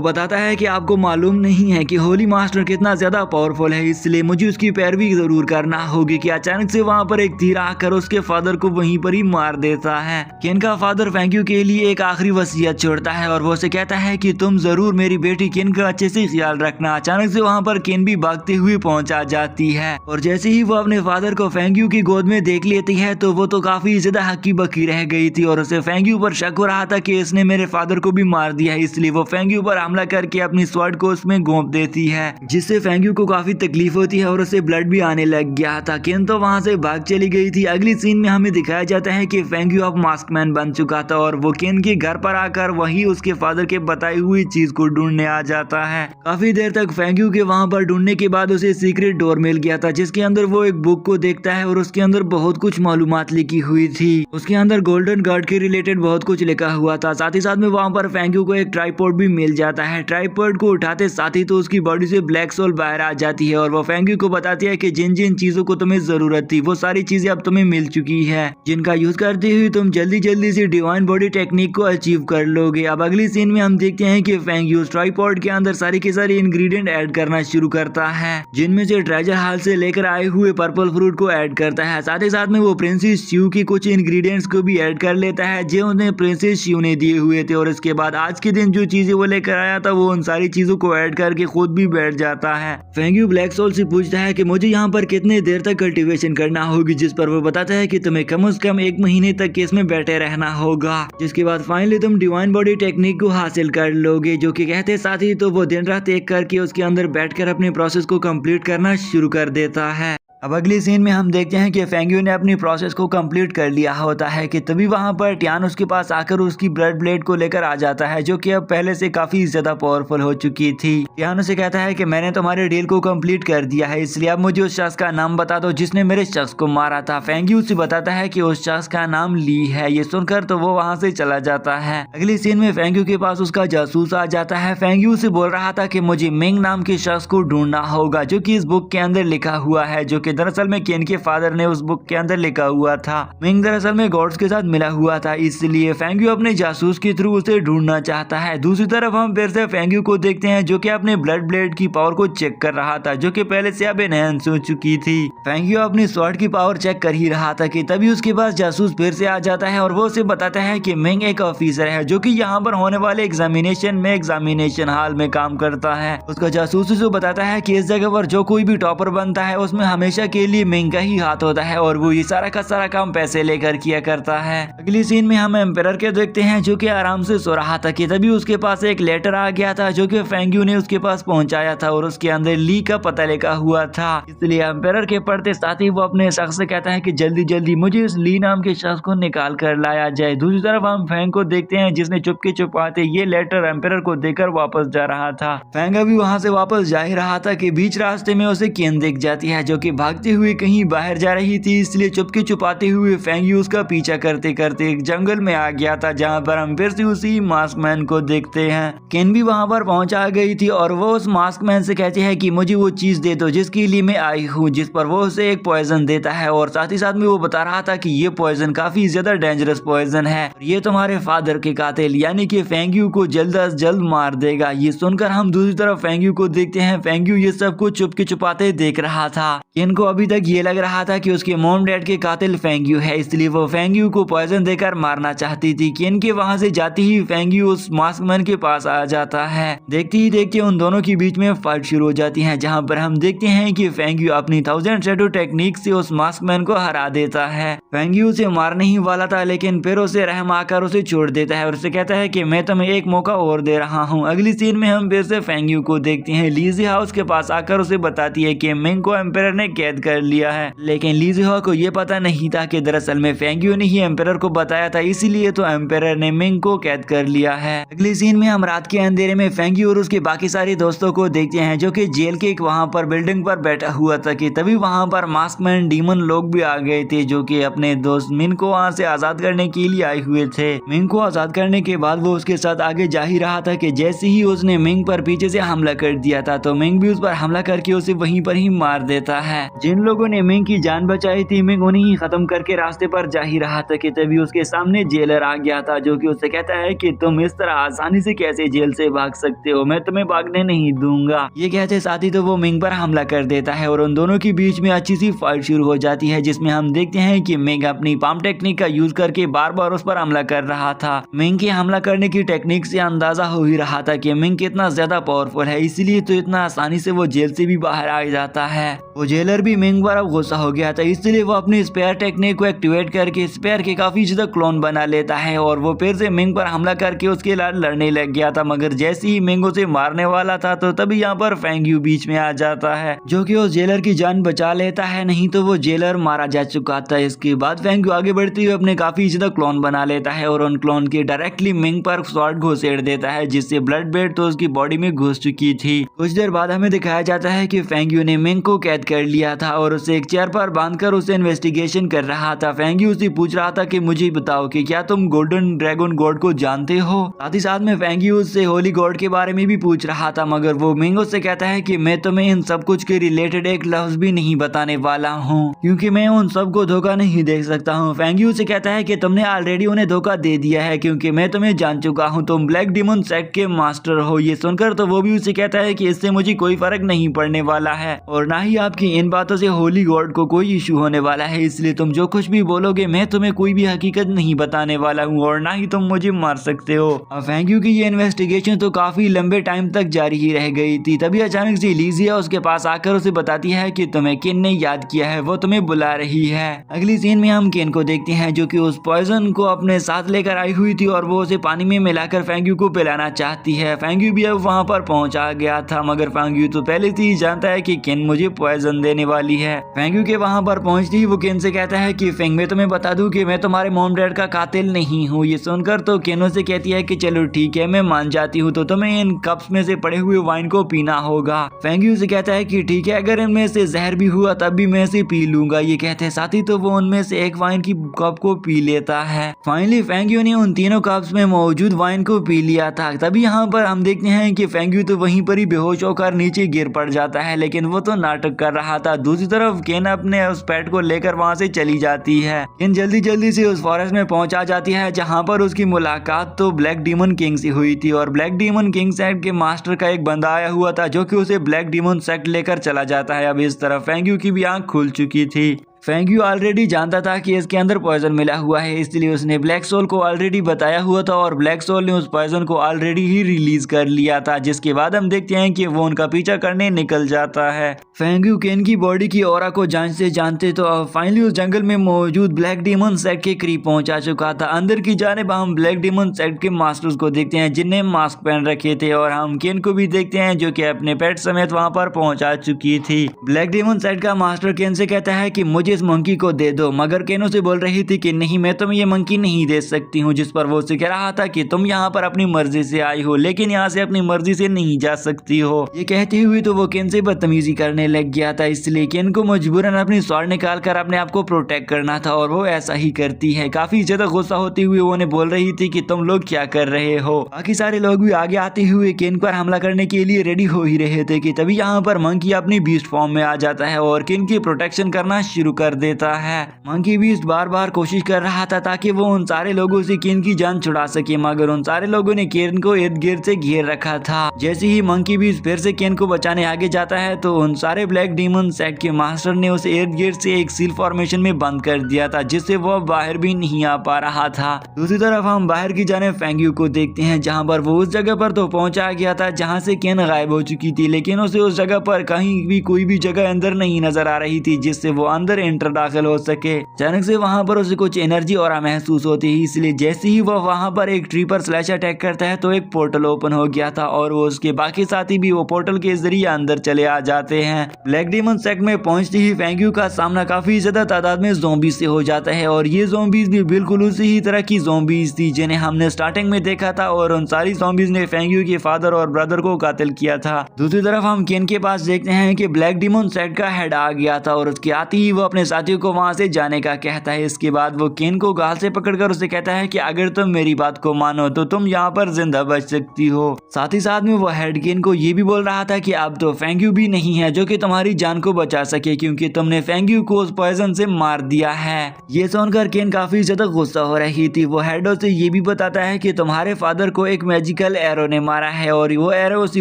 बताता है कि आपको मालूम नहीं है कि होली मास्टर कितना ज्यादा पावरफुल है, इसलिए मुझे उसकी पैरवी जरूर करना होगी। कि अचानक से वहाँ पर एक तीर आकर उसके फादर को वहीं पर ही मार देता है। केन का फादर फेंग्यू के लिए एक आखिरी वसीयत छोड़ता है और वो उसे कहता है कि तुम जरूर मेरी बेटी केन का अच्छे से ख्याल रखना। अचानक से वहाँ पर केन भी भागते हुए पहुंच जाती है और जैसे ही वो अपने फादर को फेंग्यू की गोद में देख लेती है तो वो तो काफी ज्यादा हक्की बक्की रह गई थी और उसे फेंग्यू पर शक हो रहा था कि इसने मेरे फादर को भी मार दिया है, इसलिए वो फेंग्यू पर हमला करके अपनी स्वॉर्ड को उसमें घोंप देती है, जिससे फेंग्यू को काफी तकलीफ होती है और उसे ब्लड भी आने लग गया था। केन तो वहाँ से भाग चली गई थी। अगली सीन में हमें दिखाया जाता है कि फेंग्यू अब मास्कमैन बन चुका था और वो केन के घर पर आकर वही उसके फादर के बताई हुई चीज को ढूंढने आ जाता है। काफी देर तक फेंग्यू के वहाँ पर ढूंढने के बाद उसे सीक्रेट डोर मिल गया था, जिसके अंदर वो एक बुक को देखता है और उसके अंदर बहुत कुछ मालूमात लिखी हुई थी। उसके अंदर गोल्डन गार्ड के रिलेटेड बहुत कुछ लिखा हुआ था। साथ ही साथ में वहाँ पर फेंग्यू को एक ट्राइपॉड भी मिल जाता है। ट्राइपॉड को उठाते साथ ही तो उसकी बॉडी से ब्लैक सोल बाहर आ जाती है और वो फेंग्यू को बताती है कि जिन जिन चीजों को तुम्हें जरूरत थी वो सारी चीजें अब तुम्हें मिल चुकी है, जिनका यूज करते हुए तुम जल्दी जल्दी से डिवाइन बॉडी टेक्निक को अचीव कर लोगे। अब अगली सीन में हम देखते हैं कि फेंग्यू ट्राइपॉड के अंदर सारी के सारी इंग्रेडिएंट ऐड करना शुरू करता है, जिनमें से ट्रेजर हाल से लेकर आए हुए पर्पल फ्रूट को ऐड करता है। साथ ही साथ में वो प्रिंसेस शिव की कुछ इंग्रेडिएंट्स को भी ऐड कर लेता है जो उन्हें प्रिंसेस शिव ने दिए हुए थे और इसके बाद आज के दिन जो चीजें वो लेकर आया था वो उन सारी चीजों को ऐड करके खुद भी बैठ जाता है। फेंग्यू ब्लैक सोल से पूछता है कि मुझे यहाँ पर कितने देर तक कल्टीवेशन करना होगी, जिस पर वो बताता है कि तुम्हें कम से कम 1 महीने तक इसमें बैठे रहना होगा, जिसके बाद फाइनली तुम डिवाइन बॉडी टेक्निक को हासिल कर लोगे। जो कि कहते साथ ही तो वो दिन रात एक करके उसके अंदर बैठकर अपने प्रोसेस को कंप्लीट करना शुरू कर देता है। अब अगली सीन में हम देखते हैं कि फेंग्यू ने अपनी प्रोसेस को कंप्लीट कर लिया होता है कि तभी वहां पर टियान उसके पास आकर उसकी ब्लड ब्लेड को लेकर आ जाता है, जो कि अब पहले से काफी ज्यादा पावरफुल हो चुकी थी। टियान उसे कहता है कि मैंने तुम्हारे डील को कंप्लीट कर दिया है, इसलिए अब मुझे उस शख्स का नाम बता दो जिसने मेरे शख्स को मारा था। फेंग्यू उसे बताता है कि उस शख्स का नाम ली है। ये सुनकर तो वो वहाँ से चला जाता है। अगली सीन में फेंग्यू के पास उसका जासूस आ जाता है। फेंग्यू से बोल रहा था कि मुझे मिंग नाम के शख्स को ढूंढना होगा जो कि इस बुक के अंदर लिखा हुआ है, जो कि दरअसल में केन के फादर ने उस बुक के अंदर लिखा हुआ था। मिंग दरअसल में गॉड्स के साथ मिला हुआ था, इसलिए फेंग यू अपने जासूस के थ्रू उसे ढूंढना चाहता है। दूसरी तरफ हम फिर से फेंग यू को देखते हैं जो कि अपने ब्लड ब्लेड की पावर को चेक कर रहा था, जो कि पहले से अब एनहांस हो चुकी थी। फेंग यू अपनी स्वॉर्ड की पावर चेक कर ही रहा था कि तभी उसके पास जासूस फिर से आ जाता है और वो उसे बताता है कि मिंग एक ऑफिसर है जो कि यहाँ पर होने वाले एग्जामिनेशन में एग्जामिनेशन हॉल में काम करता है। उसका जासूस उसे बताता है कि इस जगह पर जो कोई भी टॉपर बनता है उसमें हमेशा के लिए मिंग का ही हाथ होता है और वो ये सारा का सारा काम पैसे लेकर किया करता है। अगली सीन में हम एम्परर के देखते हैं जो कि आराम से सो रहा था कि तभी उसके पास एक लेटर आ गया था जो कि फेंग यू ने उसके पास पहुंचाया था और उसके अंदर ली का पता लिखा हुआ था। इसलिए एम्परर के पढ़ते साथ ही वो अपने शख्स से कहता है कि जल्दी जल्दी मुझे इस ली नाम के शख्स को निकाल कर लाया जाए। दूसरी तरफ हम फेंग को देखते हैं जिसने चुपके चुपाते ये लेटर एम्परर को देकर वापस जा रहा था। फेंग अभी वहां से वापस जा ही रहा था कि बीच रास्ते में उसे केन दिख जाती है जो कि भागती हुई कहीं बाहर जा रही थी, इसलिए चुपके छुपाते हुए फेंग यू उसका पीछा करते करते एक जंगल में आ गया था जहाँ पर हम फिर से उसी मास्क मैन को देखते हैं। केन भी वहाँ पर पहुँचा गई थी और वो उस मास्क मैन से कहती है कि मुझे वो चीज दे दो जिसके लिए मैं आई हूँ, जिस पर वो उसे एक पॉइजन देता है और साथ ही साथ में वो बता रहा था कि ये पॉइजन काफी ज्यादा डेंजरस पॉइजन है, ये तुम्हारे फादर के कातिल यानी कि फेंग यू को जल्द अज जल्द मार देगा। ये सुनकर हम दूसरी तरफ फेंग यू को देखते हैं। फेंग यू ये सब कुछ चुपके छुपाते देख रहा था। केन को अभी तक ये लग रहा था कि उसके मॉम डैड के कातिल फेंग यू है, इसलिए वो फेंग यू को पॉइजन देकर मारना चाहती थी। केन के वहां से जाती ही फेंग यू उस मास्कमैन के पास आ जाता है। देखते ही देखते उन दोनों के बीच में फाइट शुरू हो जाती है जहां पर हम देखते हैं कि फेंग यू अपनी 1000 शैडो टेक्निक से उस मास्कमैन को हरा देता है। फेंग यू उसे मारने ही वाला था लेकिन फिर उसे रहम आकर उसे छोड़ देता है और उसे कहता है कि मैं तुम्हें एक मौका और दे रहा हूँ। अगली सीन में हम फिर से फेंग यू को देखते हैं। ली ज़िहाओ उसके पास आकर उसे बताती है कि मिंग को एम्परर ने कैद कर लिया है, लेकिन ली ज़िहाओ को ये पता नहीं था कि दरअसल में फेंग यू ने ही एम्परर को बताया था, इसीलिए तो एम्परर ने मिंग को कैद कर लिया है। अगली सीन में हम रात के अंधेरे में फेंग यू और उसके बाकी सारे दोस्तों को देखते हैं जो कि जेल के वहां पर बिल्डिंग पर बैठा हुआ था कि तभी वहां पर मास्कमैन डीमन लोग भी आ गए थे जो कि अपने दोस्त मिंग को वहां से आजाद करने के लिए आए हुए थे। मिंग को आजाद करने के बाद वो उसके साथ आगे जा ही रहा था कि जैसे ही उसने मिंग पर पीछे से हमला कर दिया था तो मिंग भी उस पर हमला करके उसे वहीं पर ही मार देता है। जिन लोगों ने मिंग की जान बचाई थी मिंग उन्हें ही खत्म करके रास्ते पर जा ही रहा था कि तभी उसके सामने जेलर आ गया था जो कि उससे कहता है कि तुम इस तरह आसानी से कैसे जेल से भाग सकते हो, मैं तुम्हें भागने नहीं दूंगा। ये कहते साथ ही तो वो मिंग पर हमला कर देता है और उन दोनों के बीच में अच्छी सी फाइट शुरू हो जाती है जिसमें हम देखते हैं कि मिंग अपनी पाम टेक्निक का यूज करके बार बार उस पर हमला कर रहा था। मिंग के हमला करने की टेक्निक से अंदाजा हो ही रहा था कि मिंग कितना ज्यादा पावरफुल है, इसीलिए तो इतना आसानी से वो जेल से भी बाहर आ जाता है। वो जेलर भी मिंग पर अब गुस्सा हो गया था, इसलिए वो अपनी स्पेयर टेक्निक को एक्टिवेट करके स्पेयर के काफी ज्यादा क्लोन बना लेता है और वो फिर से मिंग पर हमला करके उसके साथ लड़ने लग गया था। मगर जैसे ही मिंग उसे मारने वाला था तो तभी यहाँ पर फेंग यू बीच में आ जाता है जो कि उस जेलर की जान बचा लेता है, नहीं तो वो जेलर मारा जा चुका था। इसके बाद फेंग यू आगे बढ़ते हुए अपने काफी ज्यादा क्लोन बना लेता है और उन क्लोन के डायरेक्टली मिंग पर स्वॉर्ड घुसेड़ देता है जिससे ब्लड ब्लेड तो उसकी बॉडी में घुस चुकी थी। कुछ देर बाद हमें दिखाया जाता है कि फेंग यू ने मिंग को कैद कर लिया था और उसे एक चेयर पर बांधकर उसे इन्वेस्टिगेशन कर रहा था। फेंग यू उसे पूछ रहा था कि मुझे बताओ कि क्या तुम गोल्डन ड्रैगन गॉड को जानते हो। साथ ही साथ में फेंग यू उससे होली गॉड के बारे में भी पूछ रहा था, मगर वो मिंग उससे कहता है कि मैं तुम्हें इन सब कुछ के रिलेटेड एक लफ्ज भी नहीं बताने वाला हूँ क्योंकि मैं उन सबको धोखा नहीं दे सकता हूँ। फेंग यू से कहता है कि तुमने ऑलरेडी उन्हें धोखा दे दिया है क्योंकि मैं तुम्हें जान चुका हूँ, तुम ब्लैक डिमन सेक्ट के मास्टर हो। ये सुनकर तो वो भी उसे कहता है कि इससे मुझे कोई फर्क नहीं पड़ने वाला है और ना ही आपकी इन बातों से होली गॉड को कोई इशू होने वाला है, इसलिए तुम जो कुछ भी बोलोगे मैं तुम्हें कोई भी हकीकत नहीं बताने वाला हूँ और ना ही तुम मुझे मार सकते हो। फेंग यू की ये इन्वेस्टिगेशन तो काफी लंबे टाइम तक जारी ही रह गई थी। तभी अचानक से ली ज़िहाओ उसके पास आकर उसे बताती है कि तुम्हें केन ने याद किया है, वो तुम्हें बुला रही है। अगली सीन में हम केन को देखते हैं जो कि उस पॉइजन को अपने साथ लेकर आई हुई थी और वो उसे पानी में मिलाकर फेंग यू को पिलाना चाहती है। फेंग यू भी अब वहाँ पर पहुँचा गया था, मगर फेंग यू तो पहले से ही जानता है कि केन मुझे पॉइजन देने वाली है। फेंग यू के वहाँ पर पहुँचते ही वो केन से कहता है कि फेंग मैं तुम्हें बता दूं कि मैं तुम्हारे मॉम डैड का कातिल नहीं हूँ। ये सुनकर तो केन से कहती है कि चलो ठीक है मैं मान जाती हूँ, तो तुम्हें इन कप्स में से पड़े हुए वाइन को पीना होगा। फेंग यू से कहता है कि ठीक है, अगर इनमें से जहर भी हुआ तब भी मैं इसे पी लूंगा। ये कहते हैं साथ ही तो वो उनमें से एक वाइन की कप को पी लेता है। फाइनली फेंग्यू ने उन तीनों कप्स में मौजूद वाइन को पी लिया था। तभी यहाँ पर हम देखते हैं कि फेंग्यू तो वहीं पर ही बेहोश होकर नीचे गिर पड़ जाता है, लेकिन वो तो नाटक कर रहा था। दूसरी तरफ केन अपने उस पेट को लेकर वहाँ से चली जाती है। केन जल्दी जल्दी से उस फॉरेस्ट में पहुंचा जाती है, जहाँ पर उसकी मुलाकात तो ब्लैक डीमन किंग से हुई थी। और ब्लैक डीमन किंग सेक्ट के मास्टर का एक बंदा आया हुआ था, जो कि उसे ब्लैक डीमन सेक्ट लेकर चला जाता है। अब इस तरफ फेंग्यू की भी आंख खुल चुकी थी। फेंग्यू ऑलरेडी जानता था कि इसके अंदर पॉइजन मिला हुआ है, इसलिए उसने ब्लैक सोल को ऑलरेडी बताया हुआ था और ब्लैक सोल ने उस पॉइजन को ऑलरेडी ही रिलीज कर लिया था। जिसके बाद हम देखते हैं कि वो उनका पीछा करने निकल जाता है। फेंग्यू केन की बॉडी की ऑरा को जांचते जानते तो फाइनली उस जंगल में मौजूद ब्लैक डीमन सेक्ट के करीब पहुंचा चुका था। अंदर की जानिब हम ब्लैक डीमन सेक्ट के मास्टर्स को देखते हैं, जिनने मास्क पहन रखे थे, और हम केन को भी देखते हैं जो कि अपने पेट समेत वहां पर पहुंचा चुकी थी। ब्लैक डीमन सेक्ट का मास्टर केन से कहता है कि मुझे इस मंकी को दे दो, मगर केन उसे बोल रही थी कि नहीं, मैं तुम्हें ये मंकी नहीं दे सकती हूँ। जिस पर वो उसे कह रहा था कि तुम यहाँ पर अपनी मर्जी से आई हो, लेकिन यहाँ से अपनी मर्जी से नहीं जा सकती हो। ये कहते हुए तो वो केन से बदतमीजी करने लग गया था, इसलिए केन को मजबूरन अपनी स्वॉर्ड निकाल कर अपने आप को प्रोटेक्ट करना था, और वो ऐसा ही करती है। काफी ज्यादा गुस्सा होती हुई वो उन्हें बोल रही थी कि तुम लोग क्या कर रहे हो। बाकी सारे लोग भी आगे आते हुए केन पर हमला करने के लिए रेडी हो ही रहे थे कि तभी यहाँ पर मंकी अपनी बीस्ट फॉर्म में आ जाता है और केन की प्रोटेक्शन करना शुरू कर देता है। मंकी बीस्ट बार बार कोशिश कर रहा था ताकि वो उन सारे लोगों से केन की जान छुड़ा सके, मगर उन सारे लोगों ने केन को इर्द गिर्द से घेर रखा था। जैसे ही मंकी बीस्ट फिर से केन को बचाने आगे जाता है तो उन सारे ब्लैक डीमन सेक्ट के मास्टर ने उसे इर्द गिर्द से एक सील फॉर्मेशन में बंद कर दिया था, जिससे वो बाहर भी नहीं आ पा रहा था। दूसरी तरफ हम बाहर की जाने फेंग्यू को देखते हैं, जहाँ पर वो उस जगह पर तो पहुंचा गया था जहाँ से केन गायब हो चुकी थी, लेकिन उसे उस जगह पर कहीं भी कोई भी जगह अंदर नहीं नजर आ रही थी जिससे वो अंदर एंटर दाखिल हो सके। अचानक से वहां पर उसे कुछ एनर्जी और महसूस होती है, इसलिए जैसे ही वो वहां पर एक ट्री पर स्लैश अटैक करता है तो एक पोर्टल ओपन हो गया था और वो उसके बाकी साथी भी वो पोर्टल के जरिए अंदर चले आ जाते हैं। ब्लैक डीमन सेक्ट में पहुंचते ही फेंग्यू का सामना काफी ज्यादा तादाद में ज़ॉम्बीज से हो जाता है, और ये ज़ॉम्बीज भी बिल्कुल उसी ही तरह की ज़ॉम्बीज थी जिन्हें हमने स्टार्टिंग में देखा था, और उन सारी ज़ॉम्बीज ने फेंग्यू के फादर और ब्रदर को कातिल किया था। दूसरी तरफ हम केन के पास देखते हैं कि ब्लैक डीमन सेक्ट का हेड आ गया था, और उसके आते ही वो अपने साथियों को वहां से जाने का कहता है। इसके बाद वो केन को गाल से पकड़कर उसे कहता है कि अगर तुम मेरी बात को मानो तो तुम यहाँ पर जिंदा बच सकती हो। साथ ही साथ में वो हेड केन को ये भी बोल रहा था कि अब तो फेंग्यू भी नहीं है जो कि तुम्हारी जान को बचा सके, क्योंकि तुमने फेंग्यू को उस पॉइजन से मार दिया है। ये सुनकर केन काफी ज्यादा गुस्सा हो रही थी। वो हेडो से ये भी बताता है कि तुम्हारे फादर को एक मैजिकल एरो ने मारा है, और वो एरो उसी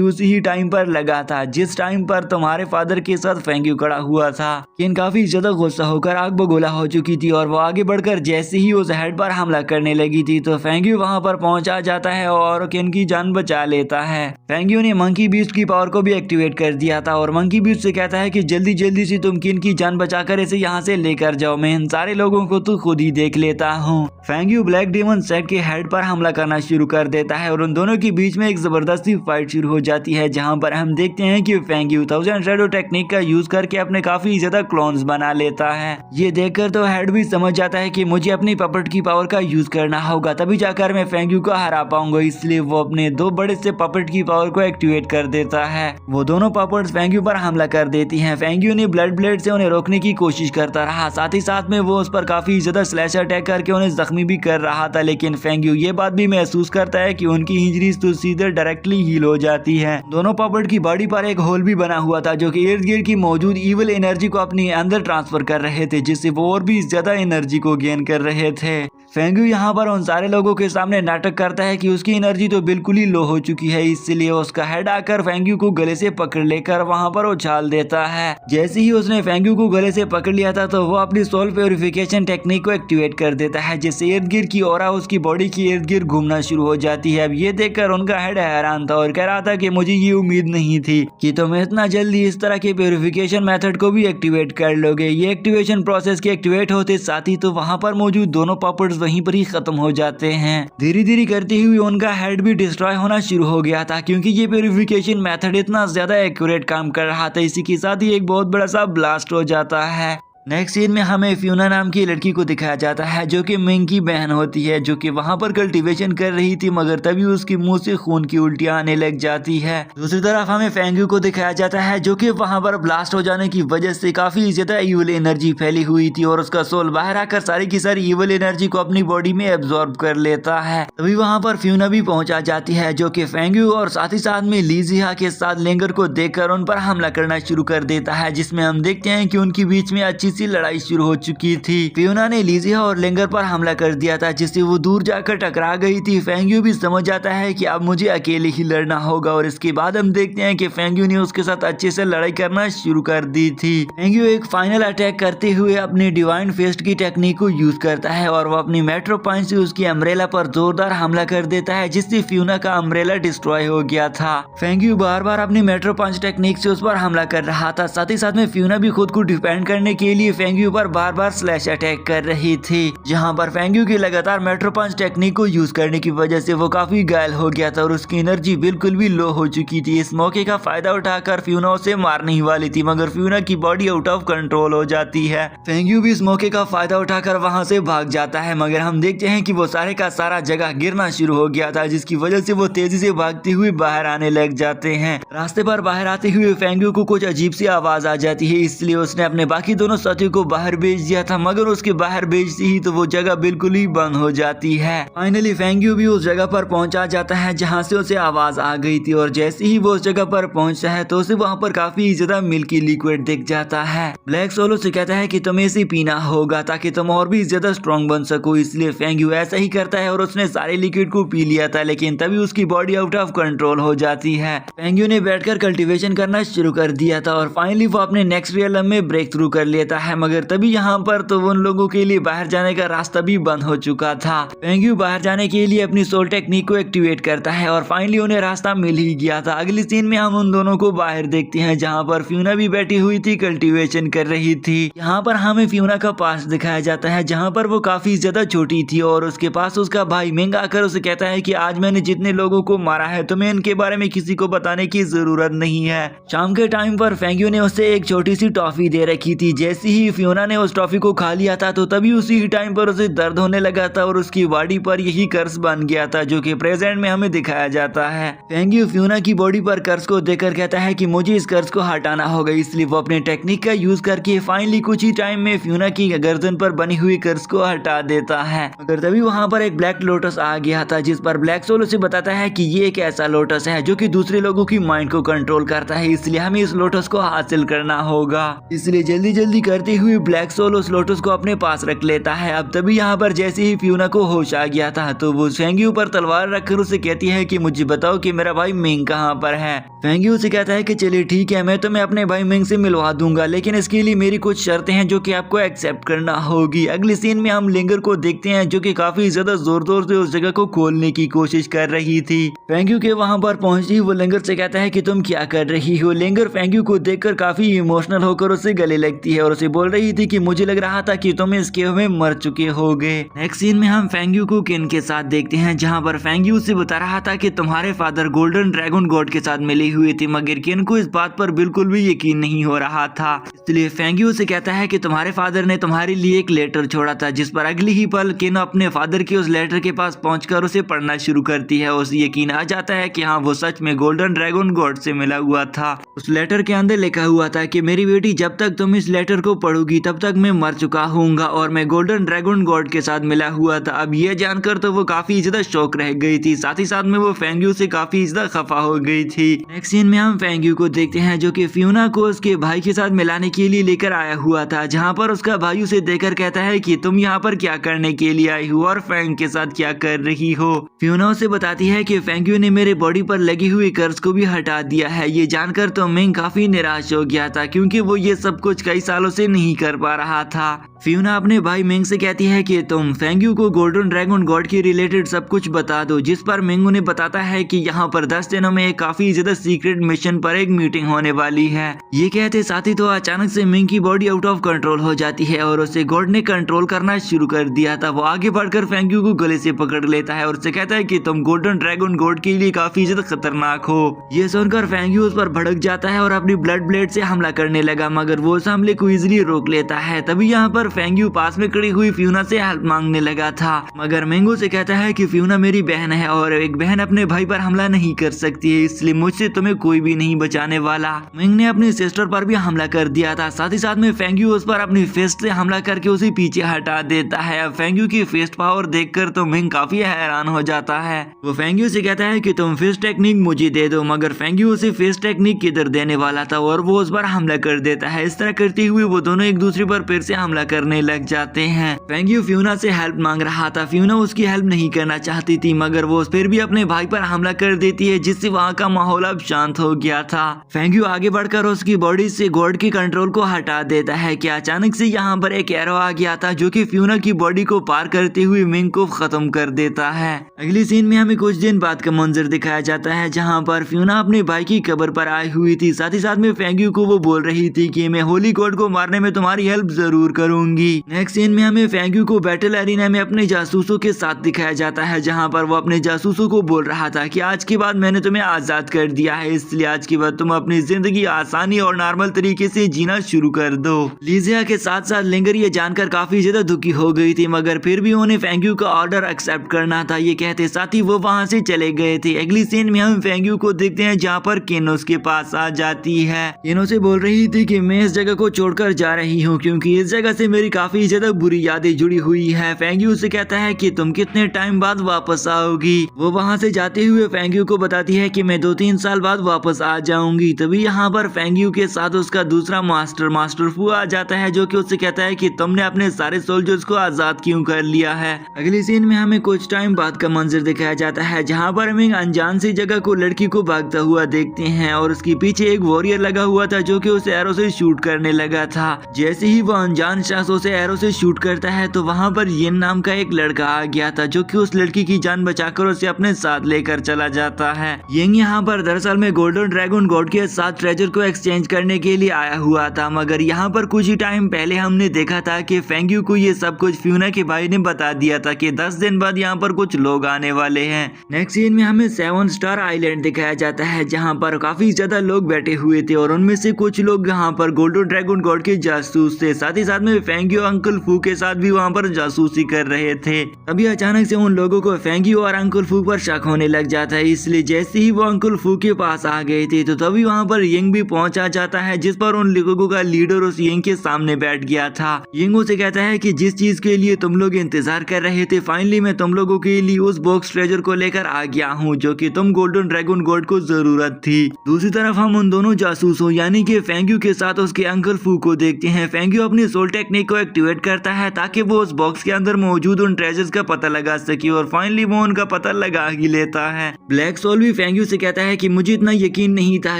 ही टाइम पर लगा था जिस टाइम पर तुम्हारे फादर के साथ फेंग्यू खड़ा हुआ था। केन काफी ज्यादा गुस्सा होकर आग बगोला हो चुकी थी, और वो आगे बढ़कर जैसे ही उस हेड पर हमला करने लगी थी तो फेंग्यू वहां पर पहुंचा जाता है और केन की जान बचा लेता है। फेंग्यू ने मंकी बीस्ट की पावर को भी एक्टिवेट कर दिया था, और मंकी बीस्ट से कहता है कि जल्दी जल्दी से तुम केन की जान बचाकर इसे यहाँ से लेकर जाओ, मैं इन सारे लोगों को तो खुद ही देख लेता हूँ। फेंग्यू ब्लैक डीमन सेक्ट के हेड पर हमला करना शुरू कर देता है, और उन दोनों के बीच में एक जबरदस्ती फाइट शुरू हो जाती है, जहाँ पर हम देखते हैं कि फेंग्यू 1000 शैडो टेक्निक का यूज करके अपने काफी ज्यादा क्लोन्स बना लेता है। ये देखकर तो हेड भी समझ जाता है कि मुझे अपनी पपेट की पावर का यूज करना होगा, तभी जाकर मैं फेंग्यू को हरा पाऊंगा। इसलिए वो अपने दो बड़े से पपेट की पावर को एक्टिवेट कर देता है। वो दोनों पपेट्स फेंग्यू पर हमला कर देती हैं। फेंग्यू ने ब्लड ब्लेड से उन्हें रोकने की कोशिश करता रहा, साथ ही साथ में वो उस पर काफी ज्यादा स्लैश अटैक करके उन्हें जख्मी भी कर रहा था, लेकिन फेंग्यू ये बात भी महसूस करता है कि उनकी इंजरीज तो सीधे डायरेक्टली हील हो जाती है। दोनों पपेट की बॉडी पर एक होल भी बना हुआ था जो कि इर्द गिर्द की मौजूद इविल एनर्जी को अपने अंदर ट्रांसफर कर रहे थे, जिससे वो और भी ज्यादा एनर्जी को गेन कर रहे थे। फेंग्यू यहाँ पर उन सारे लोगों के सामने नाटक करता है कि उसकी एनर्जी तो बिल्कुल ही लो हो चुकी है, इसलिए उसका हेड आकर फेंग्यू को गले से पकड़ लेकर वहाँ पर उछाल देता है। जैसे ही उसने फेंग्यू को गले से पकड़ लिया था तो वो अपनी सोल प्योरिफिकेशन टेक्निक को एक्टिवेट कर देता है, जिससे इर्द गिर्द की ऑरा उसकी बॉडी की इर्द गिर्द घूमना शुरू हो जाती है। अब ये देखकर उनका हेड हैरान था और कह रहा था कि मुझे ये उम्मीद नहीं थी कि तुम इतना जल्दी इस तरह के प्योरिफिकेशन मेथड को भी एक्टिवेट कर लोगे। ये एक्टिवेशन प्रोसेस के एक्टिवेट होते साथ ही तो वहाँ पर मौजूद दोनों पपेट्स वहीं पर ही खत्म हो जाते हैं। धीरे धीरे करते हुए उनका हेड भी डिस्ट्रॉय होना शुरू हो गया था, क्योंकि ये प्योरिफिकेशन मेथड इतना ज्यादा एक्यूरेट काम कर रहा था। इसी के साथ ही एक बहुत बड़ा सा ब्लास्ट हो जाता है। नेक्स्ट सीन में हमें फ्यूना नाम की लड़की को दिखाया जाता है जो कि मिंग की बहन होती है, जो कि वहां पर कल्टीवेशन कर रही थी, मगर तभी उसके मुंह से खून की उल्टियां आने लग जाती है। दूसरी तरफ हमें फेंग्यू को दिखाया जाता है जो कि वहां पर ब्लास्ट हो जाने की वजह से काफी ज्यादा इविल एनर्जी फैली हुई थी और उसका सोल बाहर आकर सारी की सारी इविल एनर्जी को अपनी बॉडी में एब्जॉर्ब कर लेता है। तभी वहां पर फ्यूना भी पहुंचा जाती है जो कि फेंग्यू और साथ ही साथ में लीजिया के साथ लेंगर को देखकर उन पर हमला करना शुरू कर देता है, जिसमें हम देखते हैं कि उनके बीच में अच्छी सी लड़ाई शुरू हो चुकी थी। फ्यूना ने लीजिया और लेंगर पर हमला कर दिया था, जिससे वो दूर जाकर टकरा गई थी। फेंग्यू भी समझ जाता है कि अब मुझे अकेले ही लड़ना होगा और इसके बाद हम देखते हैं कि फेंग्यू ने उसके साथ अच्छे से लड़ाई करना शुरू कर दी थी। फेंग्यू एक फाइनल अटैक करते हुए अपनी डिवाइन फेस्ट की टेक्निक को यूज करता है और वो अपनी मेट्रो पॉइंट से उसकी अम्ब्रेला पर जोरदार हमला कर देता है, जिससे फ्यूना का अम्ब्रेला डिस्ट्रॉय हो गया था। फेंग्यू बार बार अपनी मेट्रो पंच टेक्निक से उस पर हमला कर रहा था। साथ ही साथ में फ्यूना भी खुद को डिफेंड करने के लिए फेंग्यू पर बार बार स्लैश अटैक कर रही थी, जहां पर फेंग्यू की लगातार मेट्रो पंच टेक्निक को यूज करने की वजह से वो काफी घायल हो गया था और उसकी एनर्जी बिल्कुल भी लो हो चुकी थी। इस मौके का फायदा उठाकर फ्यूना उसे मारने ही वाली थी, मगर फ्यूना की बॉडी आउट ऑफ कंट्रोल हो जाती है। फेंग्यू भी इस मौके का फायदा उठाकर वहां से भाग जाता है, मगर हम देखते हैं कि वो सारे का सारा जगह गिरना शुरू हो गया था, जिसकी वजह से वो तेजी से भागते हुए बाहर आने लग जाते हैं। रास्ते पर बाहर आते हुए फेंग्यू को कुछ अजीब सी आवाज आ जाती है, इसलिए उसने अपने बाकी दोनों साथियों को बाहर भेज दिया था, मगर उसके बाहर भेजते ही तो वो जगह बिल्कुल ही बंद हो जाती है। फाइनली फेंग्यू भी उस जगह पर पहुंचा जाता है जहां से उसे आवाज आ गई थी और जैसे ही वो उस जगह पर पहुंचता है तो उसे वहां पर काफी ज्यादा मिल्की लिक्विड दिख जाता है। ब्लैक सोलो से कहता है कि तुम्हें इसे पीना होगा ताकि तुम और भी ज्यादा स्ट्रॉन्ग बन सको, इसलिए फेंग्यू ऐसा ही करता है और उसने सारे लिक्विड को पी लिया था, लेकिन तभी उसकी बॉडी आउट ऑफ कंट्रोल हो जाती है। फेंग्यू ने बैठकर कल्टीवेशन करना शुरू कर दिया था और फाइनली वो अपने नेक्स्ट रियलम में ब्रेक थ्रू कर लेता है, मगर तभी यहाँ पर तो उन लोगों के लिए बाहर जाने का रास्ता भी बंद हो चुका था। फेंग्यू बाहर जाने के लिए अपनी सोल टेक्निक को एक्टिवेट करता है और फाइनली उन्हें रास्ता मिल ही गया था। अगली सीन में हम उन दोनों को बाहर देखते हैं जहाँ पर फ्यूना भी बैठी हुई थी, कल्टीवेशन कर रही थी। यहाँ पर हमें फ्यूना का पास दिखाया जाता है जहाँ पर वो काफी ज्यादा छोटी थी और उसके पास उसका भाई मिंग आकर उसे कहता है कि आज मैंने जितने लोगों को मारा है तुम्हें इनके बारे में किसी को बताने की जरूरत नहीं है। शाम के टाइम पर फेंग्यू ने उसे एक छोटी सी टॉफी दे रखी थी। जैसे ही फ्यूना ने उस टॉफी को खा लिया था तो तभी उसी टाइम पर उसे दर्द होने लगा था और उसकी बॉडी पर यही कर्स बन गया था, जो कि प्रेजेंट में हमें दिखाया जाता है। फेंग्यू फ्यूना की बॉडी पर कर्स को देखकर कहता है कि मुझे इस कर्स को हटाना होगा, इसलिए वो अपने टेक्निक का यूज करके फाइनली कुछ ही टाइम में फ्यूना की गर्दन पर बनी हुई कर्स को हटा देता है। मगर तभी वहां पर एक ब्लैक लोटस आ गया था, जिस पर ब्लैक सोलो से बताता है कि ये एक ऐसा लोटस है जो कि दूसरे लोगों की माइंड को कंट्रोल करता है, इसलिए हमें इस लोटस को हासिल करना होगा। इसलिए जल्दी जल्दी करते हुए ब्लैक सोलो उस लोटस को अपने पास रख लेता है। अब तभी यहाँ पर जैसे ही फ्यूना को होश आ गया था तो वो फेंग्यू पर तलवार रखकर उसे कहती है कि मुझे बताओ कि मेरा भाई मिंग कहाँ पर है। फेंग्यू उसे कहता है कि चलिए ठीक है, मैं तुम्हें अपने भाई मिंग से मिलवा दूंगा, लेकिन इसके लिए मेरी कुछ शर्तें हैं जो कि आपको एक्सेप्ट करना होगी। अगली सीन में हम लेंगर को देखते हैं जो कि काफी ज्यादा जोर जोर से उस जगह को खोलने की कोशिश कर रही थी। फेंग्यू के वहां पर पहुंचते ही वो लेंगर से कहता है कि तुम क्या कर रही हो। लेंगर फेंग्यू को देखकर काफी इमोशनल होकर उसे गले लगती है और उसे बोल रही थी कि मुझे लग रहा था कि तुम इस केव में मर चुके होगे। नेक्स्ट सीन में हम फेंग्यू को किन के साथ देखते हैं जहां पर फेंग्यू से बता रहा था कि तुम्हारे फादर गोल्डन ड्रैगन गॉड के साथ मिली हुई थी, मगर किन को इस बात पर बिल्कुल भी यकीन नहीं हो रहा था। इसलिए फेंग्यू से कहता है कि तुम्हारे फादर ने तुम्हारे लिए एक लेटर छोड़ा था, जिस पर अगली ही पल किन अपने फादर के उस लेटर के पास पहुंचकर उसे पढ़ना शुरू करती है। उसे यकीन आ जाता है कि हाँ वो सच में गोल्डन ड्रैगन गॉड से मिला हुआ था। उस लेटर के अंदर लिखा हुआ था कि मेरी बेटी जब तक तुम इस लेटर को पढ़ोगी तब तक मैं मर चुका हूँगा और मैं गोल्डन ड्रैगन गॉड के साथ मिला हुआ था। अब ये जानकर तो वो काफी ज्यादा शौक रह गई थी, साथ ही साथ में वो फेंग्यू से काफी ज्यादा खफा हो गई थी। नेक्स्ट सीन में हम फेंग्यू को देखते हैं जो कि फ्यूना को उसके भाई के साथ मिलाने के लिए लेकर आया हुआ था, जहाँ पर उसका भाई उसे देखकर कहता है कि तुम यहाँ पर क्या करने के लिए आई हो और फेंग के साथ क्या कर रही हो। फ्यूना उसे बताती है कि फेंग्यू ने मेरे बॉडी पर लगी हुई कर्ज को भी हटा दिया है। ये जानकर तो मिंग काफी निराश हो गया था क्योंकि वो ये सब कुछ कई सालों से नहीं कर पा रहा था। फ्यूना अपने भाई मिंग से कहती है कि तुम फेंग्यू को गोल्डन ड्रैगन गॉड के रिलेटेड सब कुछ बता दो, जिस पर मिंग उन्हें बताता है कि यहाँ पर 10 दिनों में एक काफी ज्यादा सीक्रेट मिशन पर एक मीटिंग होने वाली है। ये कहते साथ ही तो अचानक से मिंग की बॉडी आउट ऑफ कंट्रोल हो जाती है और उसे गॉड ने कंट्रोल करना शुरू कर दिया था। वो आगे बढ़कर फेंग्यू को गले से पकड़ लेता है और उसे कहता है कि तुम गोल्डन ड्रैगन गॉड के लिए काफी ज्यादा खतरनाक हो। ये सुनकर फेंग्यू उस पर भड़क जाता है और अपनी ब्लड ब्लेड से हमला करने लगा, मगर वो उस हमले को इजिली लिए रोक लेता है। तभी यहाँ पर फेंग्यू पास में खड़ी हुई फ्यूना से हेल्प मांगने लगा था, मगर मैंगो से कहता है कि फ्यूना मेरी बहन है और एक बहन अपने भाई पर हमला नहीं कर सकती है, इसलिए मुझसे तुम्हें कोई भी नहीं बचाने वाला। मिंग ने अपनी सिस्टर पर भी हमला कर दिया था, साथ ही साथ में फेंग्यू उस पर अपनी फिस्ट से हमला करके उसे पीछे हटा देता है। अब फेंग्यू की फिस्ट पावर देखकर तो मिंग काफी हैरान हो जाता है। वो फेंग्यू से कहता है कि तुम फिस्ट टेक्निक मुझे दे दो, मगर फेंग्यू उसे फिस्ट टेक्निक किधर देने वाला था और वो उस पर हमला कर देता है। इस तरह करते हुए वो दोनों एक दूसरे पर फिर से हमला करने लग जाते हैं। फेंग्यू फ्यूना से हेल्प मांग रहा था, फ्यूना उसकी हेल्प नहीं करना चाहती थी, मगर वो फिर भी अपने भाई पर हमला कर देती है, जिससे वहाँ का माहौल अब शांत हो गया था। फेंग्यू आगे बढ़कर उसकी बॉडी से गॉड की कंट्रोल को हटा देता है कि अचानक से यहाँ पर एक एरो आ गया था जो कि फ्यूना की बॉडी को पार करते हुए मिंग को खत्म कर देता है। अगली सीन में हमें कुछ दिन बाद का मंजर दिखाया जाता है जहाँ पर फ्यूना अपने भाई की कब्र पर आई हुई थी, साथ ही साथ में फेंग्यू को वो बोल रही थी कि मैं होली गॉड को मारने में तुम्हारी हेल्प जरूर करूंगी। नेक्स्ट सीन में हमें फेंग्यू को बैटल एरिना में अपने जासूसों के साथ दिखाया जाता है, जहाँ पर वो अपने जासूसों को बोल रहा था कि आज के बाद मैंने तुम्हें आजाद कर दिया है, इसलिए आज के बाद तुम अपनी जिंदगी आसानी और नॉर्मल तरीके से जीना शुरू कर दो। लीजिया के साथ साथ लिंगर ये जानकर काफी ज्यादा दुखी हो गई थी, मगर फिर भी उन्हें फेंग्यू का ऑर्डर एक्सेप्ट करना था, ये कहते साथ ही वो वहाँ से चले गए थे। अगली सीन में हम फेंग्यू को देखते हैं जहाँ पर केनोस के पास आ जाती है। केनो से बोल रही थी कि मैं इस जगह को छोड़कर जा रही हूँ क्योंकि इस जगह से मेरी काफी ज्यादा बुरी यादें जुड़ी हुई है। फेंग्यू से कहता है कि तुम कितने टाइम बाद वापस आओगी। वो वहाँ से जाते हुए फेंग्यू को बताती है कि मैं 2-3 साल बाद वापस आ जाऊंगी। तभी यहाँ पर फेंग्यू के साथ उसका दूसरा मास्टर फू आ जाता है, जो कि उससे कहता है कि तुमने अपने सारे सोल्जर्स को आजाद क्यों कर लिया है। अगली सीन में हमें कुछ टाइम बाद का मंजर दिखाया जाता है जहाँ पर हम एक अनजान सी जगह को लड़की को भागता हुआ देखते हैं और उसके पीछे एक वॉरियर लगा हुआ था जो कि उसे एरो से शूट करने लगा था। जैसे ही वो अनजान शख्स उसे एरो से शूट करता है तो वहाँ पर येन नाम का एक लड़का आ गया था जो कि उस लड़की की जान बचाकर उसे अपने साथ लेकर चला जाता है। येंग यहाँ पर दरअसल में गोल्डन ड्रैगन गॉड के साथ ट्रेजर को एक्सचेंज करने के लिए आया हुआ था, मगर यहाँ पर कुछ ही टाइम पहले हमने देखा था कि फेंग्यू को ये सब कुछ फ्यूना के भाई ने बता दिया था कि 10 दिन बाद यहाँ पर कुछ लोग आने वाले हैं। नेक्स्ट सीन में हमें 7 स्टार आइलैंड दिखाया जाता है जहाँ पर काफी ज्यादा लोग बैठे हुए थे और उनमें से कुछ लोग यहाँ पर गोल्डन ड्रैगन गॉड के जासूस थे, साथ ही साथ में फेंग्यू अंकल फू के साथ भी वहाँ पर जासूसी कर रहे थे। तभी अचानक से उन लोगों को फेंग्यू और अंकल फू पर शक होने लग जाता है, इसलिए जैसे ही वो अंकल फू के पास आ गए थे तो तभी वहाँ पर यंग भी पहुंच आ जाता है, जिस पर उन लोगों का लीडर उस यंग के सामने बैठ गया था। यंग उसे कहता है कि जिस चीज के लिए तुम लोग इंतजार कर रहे थे फाइनली मैं तुम लोगों के लिए उस बॉक्स ट्रेजर को लेकर आ गया हूँ जो कि तुम गोल्डन ड्रैगन गॉड को जरूरत थी। दूसरी तरफ हम उन दोनों जासूसों यानी कि फेंग्यू के साथ उसके अंकल फू को देखते हैं। फेंग्यू अपनी सोल टेक्निक को एक्टिवेट करता है ताकि वो उस बॉक्स के अंदर मौजूद उन ट्रेजर्स का पता लगा सके और फाइनली वो उनका पता लगा ही लेता है। ब्लैक सोल भी फेंग्यू से कहता है कि मुझे इतना यकीन नहीं था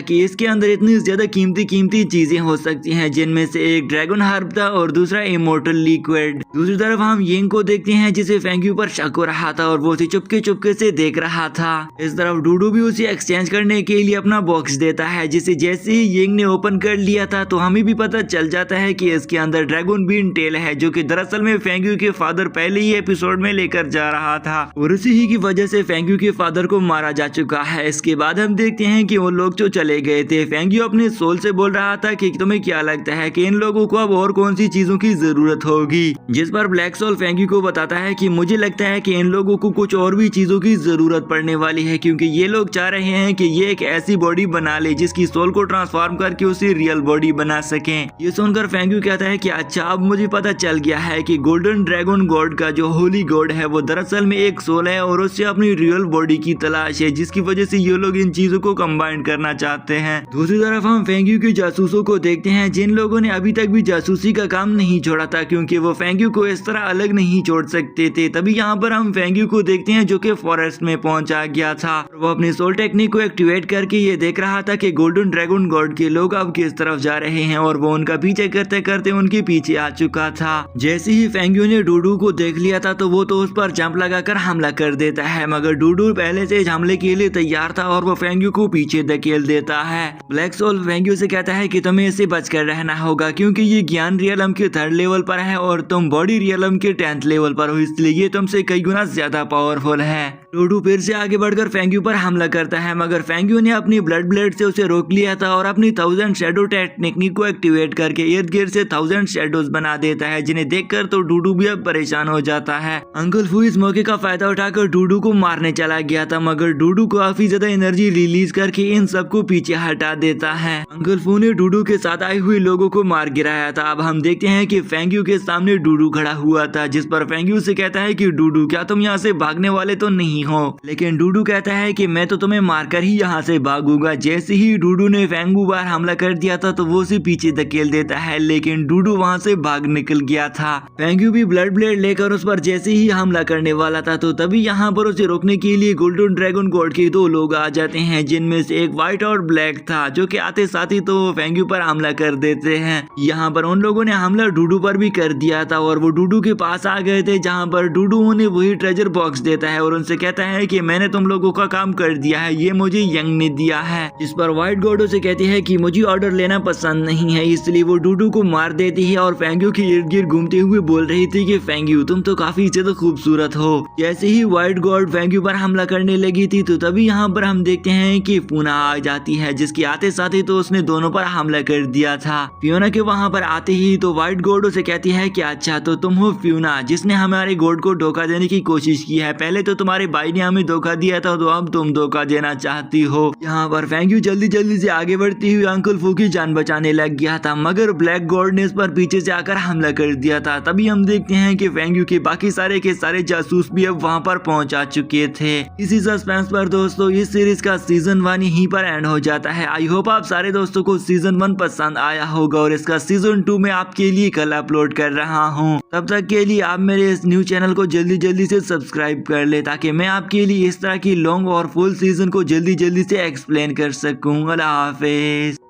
कि इसके अंदर इतनी ज्यादा कीमती चीजें हो सकती हैं, जिनमें से एक ड्रैगन हार्प था और दूसरा इमोर्टल लिक्विड। दूसरी तरफ हम येंग को देखते हैं जिसे फेंग्यू पर शक हो रहा था और वो उसे चुपके से देख रहा था। इस तरफ डूडू भी उसे एक्सचेंज करने के लिए अपना बॉक्स देता है, जिसे जैसे ही येंग ने ओपन कर लिया था तो हमें भी पता चल जाता है कि इसके अंदर ड्रैगन बीन टेल है जो कि दरअसल में फेंग्यू के फादर पहले ही एपिसोड में लेकर जा रहा था और उसी ही की वजह से फेंग्यू के फादर को मारा जा चुका है। इसके बाद हम देखते हैं कि वो लोग जो चले गए थे, फेंग्यू अपने सोल से बोल रहा था कि तुम्हें क्या लगता है कि इन लोगों को अब और कौन सी चीजों की जरूरत होगी, जिस पर ब्लैक सोल फेंग्यू को बताता है कि मुझे लगता है कि इन लोगों को कुछ और भी चीजों की जरूरत पड़ने वाली है क्योंकि ये लोग चाह रहे हैं कि ये एक ऐसी बॉडी बना ले जिसकी सोल को ट्रांसफॉर्म करके उसे रियल बॉडी बना सके। ये सुनकर फेंग्यू कहता है कि अच्छा अब मुझे पता चल गया है कि गोल्डन ड्रैगन गॉड का जो होली गॉड है वो दरअसल में एक सोल है और उससे अपनी रियल बॉडी की तलाश है, जिसकी वजह से ये लोग इन चीजों को कंबाइन करना चाहते हैं। दूसरी तरफ हम फेंग्यू के जासूसों को देखते हैं जिन लोगों ने अभी तक भी जासूसी का काम नहीं छोड़ा था क्योंकि वो फेंग्यू को इस तरह अलग नहीं छोड़ सकते थे। तभी यहाँ पर हम फेंग्यू को देखते हैं जो कि फॉरेस्ट में पहुंचा गया था। वो अपनी सोल टेक्निक को एक्टिवेट करके ये देख रहा था कि गोल्डन ड्रैगन गॉड के लोग अब किस तरफ जा रहे हैं और वो उनका पीछे करते करते उनके पीछे आ चुका था। जैसे ही फेंग्यू ने डूडू को देख लिया था तो वो तो उस पर जंप लगाकर हमला कर देता है, मगर डूडू पहले से हमले के लिए तैयार था और वो फेंग्यू को पीछे धकेल देता है। ब्लैक सोल फेंग्यू से कहता है कि तुम्हें इससे बचकर रहना होगा क्योंकि ये ज्ञान रियलम के 3rd लेवल पर है और तुम बॉडी रियलम के 10th लेवल पर हो, इसलिए ये तुमसे कई गुना ज्यादा पावरफुल है। डूडू फिर से आगे बढ़कर फेंग्यू पर हमला करता है, मगर फेंग्यू ने अपनी ब्लड ब्लेड से उसे रोक लिया था और अपनी 1000 शैडो टेक्निक को एक्टिवेट करके इर्द गिर्द से 1000 शैडोज बना देता है, जिन्हें देखकर तो डूडू भी अब परेशान हो जाता है। अंकल फू इस मौके का फायदा उठाकर डूडू को मारने चला गया था, मगर डूडू काफी ज्यादा एनर्जी रिलीज करके इन सबको पीछे हटा देता है। अंकल फू ने डूडू के साथ आए हुए लोगों को मार गिराया था। अब हम देखते हैं कि फेंग्यू के सामने डूडू खड़ा हुआ था, जिस पर फेंग्यू से कहता है कि डूडू क्या तुम यहाँ से भागने वाले तो नहीं हो, लेकिन डूडू कहता है कि मैं तो तुम्हें मारकर ही यहाँ से भागूंगा। जैसे ही डूडू ने फेंगू बार हमला कर दिया था तो वो उसे पीछे धकेल देता है, लेकिन डूडू वहाँ से भाग निकल गया था। फेंग्यू भी ब्लड ब्लेड लेकर उस पर जैसे ही हमला करने वाला था तो तभी यहाँ पर उसे रोकने के लिए गोल्डन ड्रैगन गॉड के 2 लोग आ जाते हैं, जिनमें से एक व्हाइट और ब्लैक था, जो कि आते साथ ही तो फेंग्यू पर हमला कर देते हैं। यहाँ पर उन लोगों ने हमला डूडू पर भी कर दिया था और वो डूडू के पास आ गए थे, जहाँ पर डूडू उन्हें वही ट्रेजर बॉक्स देता है और उनसे कहता है कि मैंने तुम लोगों का काम कर दिया है, ये मुझे यंग ने दिया है। जिस पर व्हाइट गॉड उसे कहती है कि मुझे ऑर्डर लेना पसंद नहीं है, इसलिए वो डूडू को मार देती है और फेंग्यू के इर्द गिर्द घूमते हुए बोल रही थी कि फेंग्यू तुम तो काफी ज्यादा खूबसूरत हो। जैसे ही व्हाइट गॉड फेंग्यू पर हमला करने लगी थी तो तभी यहाँ पर हम देखते हैं कि फियोना आ जाती है, जिसके आते साथ ही तो उसने दोनों पर हमला कर दिया था। फियोना के वहाँ पर आते ही तो व्हाइट गॉड उसे कहती है कि अच्छा तो तुम हो फियोना जिसने हमारे गॉड को धोखा देने की कोशिश की है, पहले तो तुम्हारे भाई ने हमें धोखा दिया था तो अब तुम धोखा देना चाहती हो। यहाँ पर फेंग्यू जल्दी जल्दी से आगे बढ़ती हुई अंकल फू की जान बचाने लग गया था, मगर ब्लैक गॉड ने इस पर पीछे से आकर हमला कर दिया था। तभी हम देखते हैं कि फेंग्यू के बाकी सारे के सारे जासूस भी अब वहाँ पर पहुंचा चुके थे। इसी सस्पेंस पर दोस्तों इस सीरीज का सीजन 1 यहीं पर एंड हो जाता है। आई होप आप सारे दोस्तों को सीजन 1 पसंद आया होगा और इसका सीजन 2 में आपके लिए कल अपलोड कर रहा हूँ। तब तक के लिए आप मेरे इस न्यू चैनल को जल्दी जल्दी से सब्सक्राइब कर ले, ताकि मैं आपके लिए इस तरह की लॉन्ग और फुल सीजन को जल्दी जल्दी से एक्सप्लेन कर सकूँ। अल्लाह हाफिज।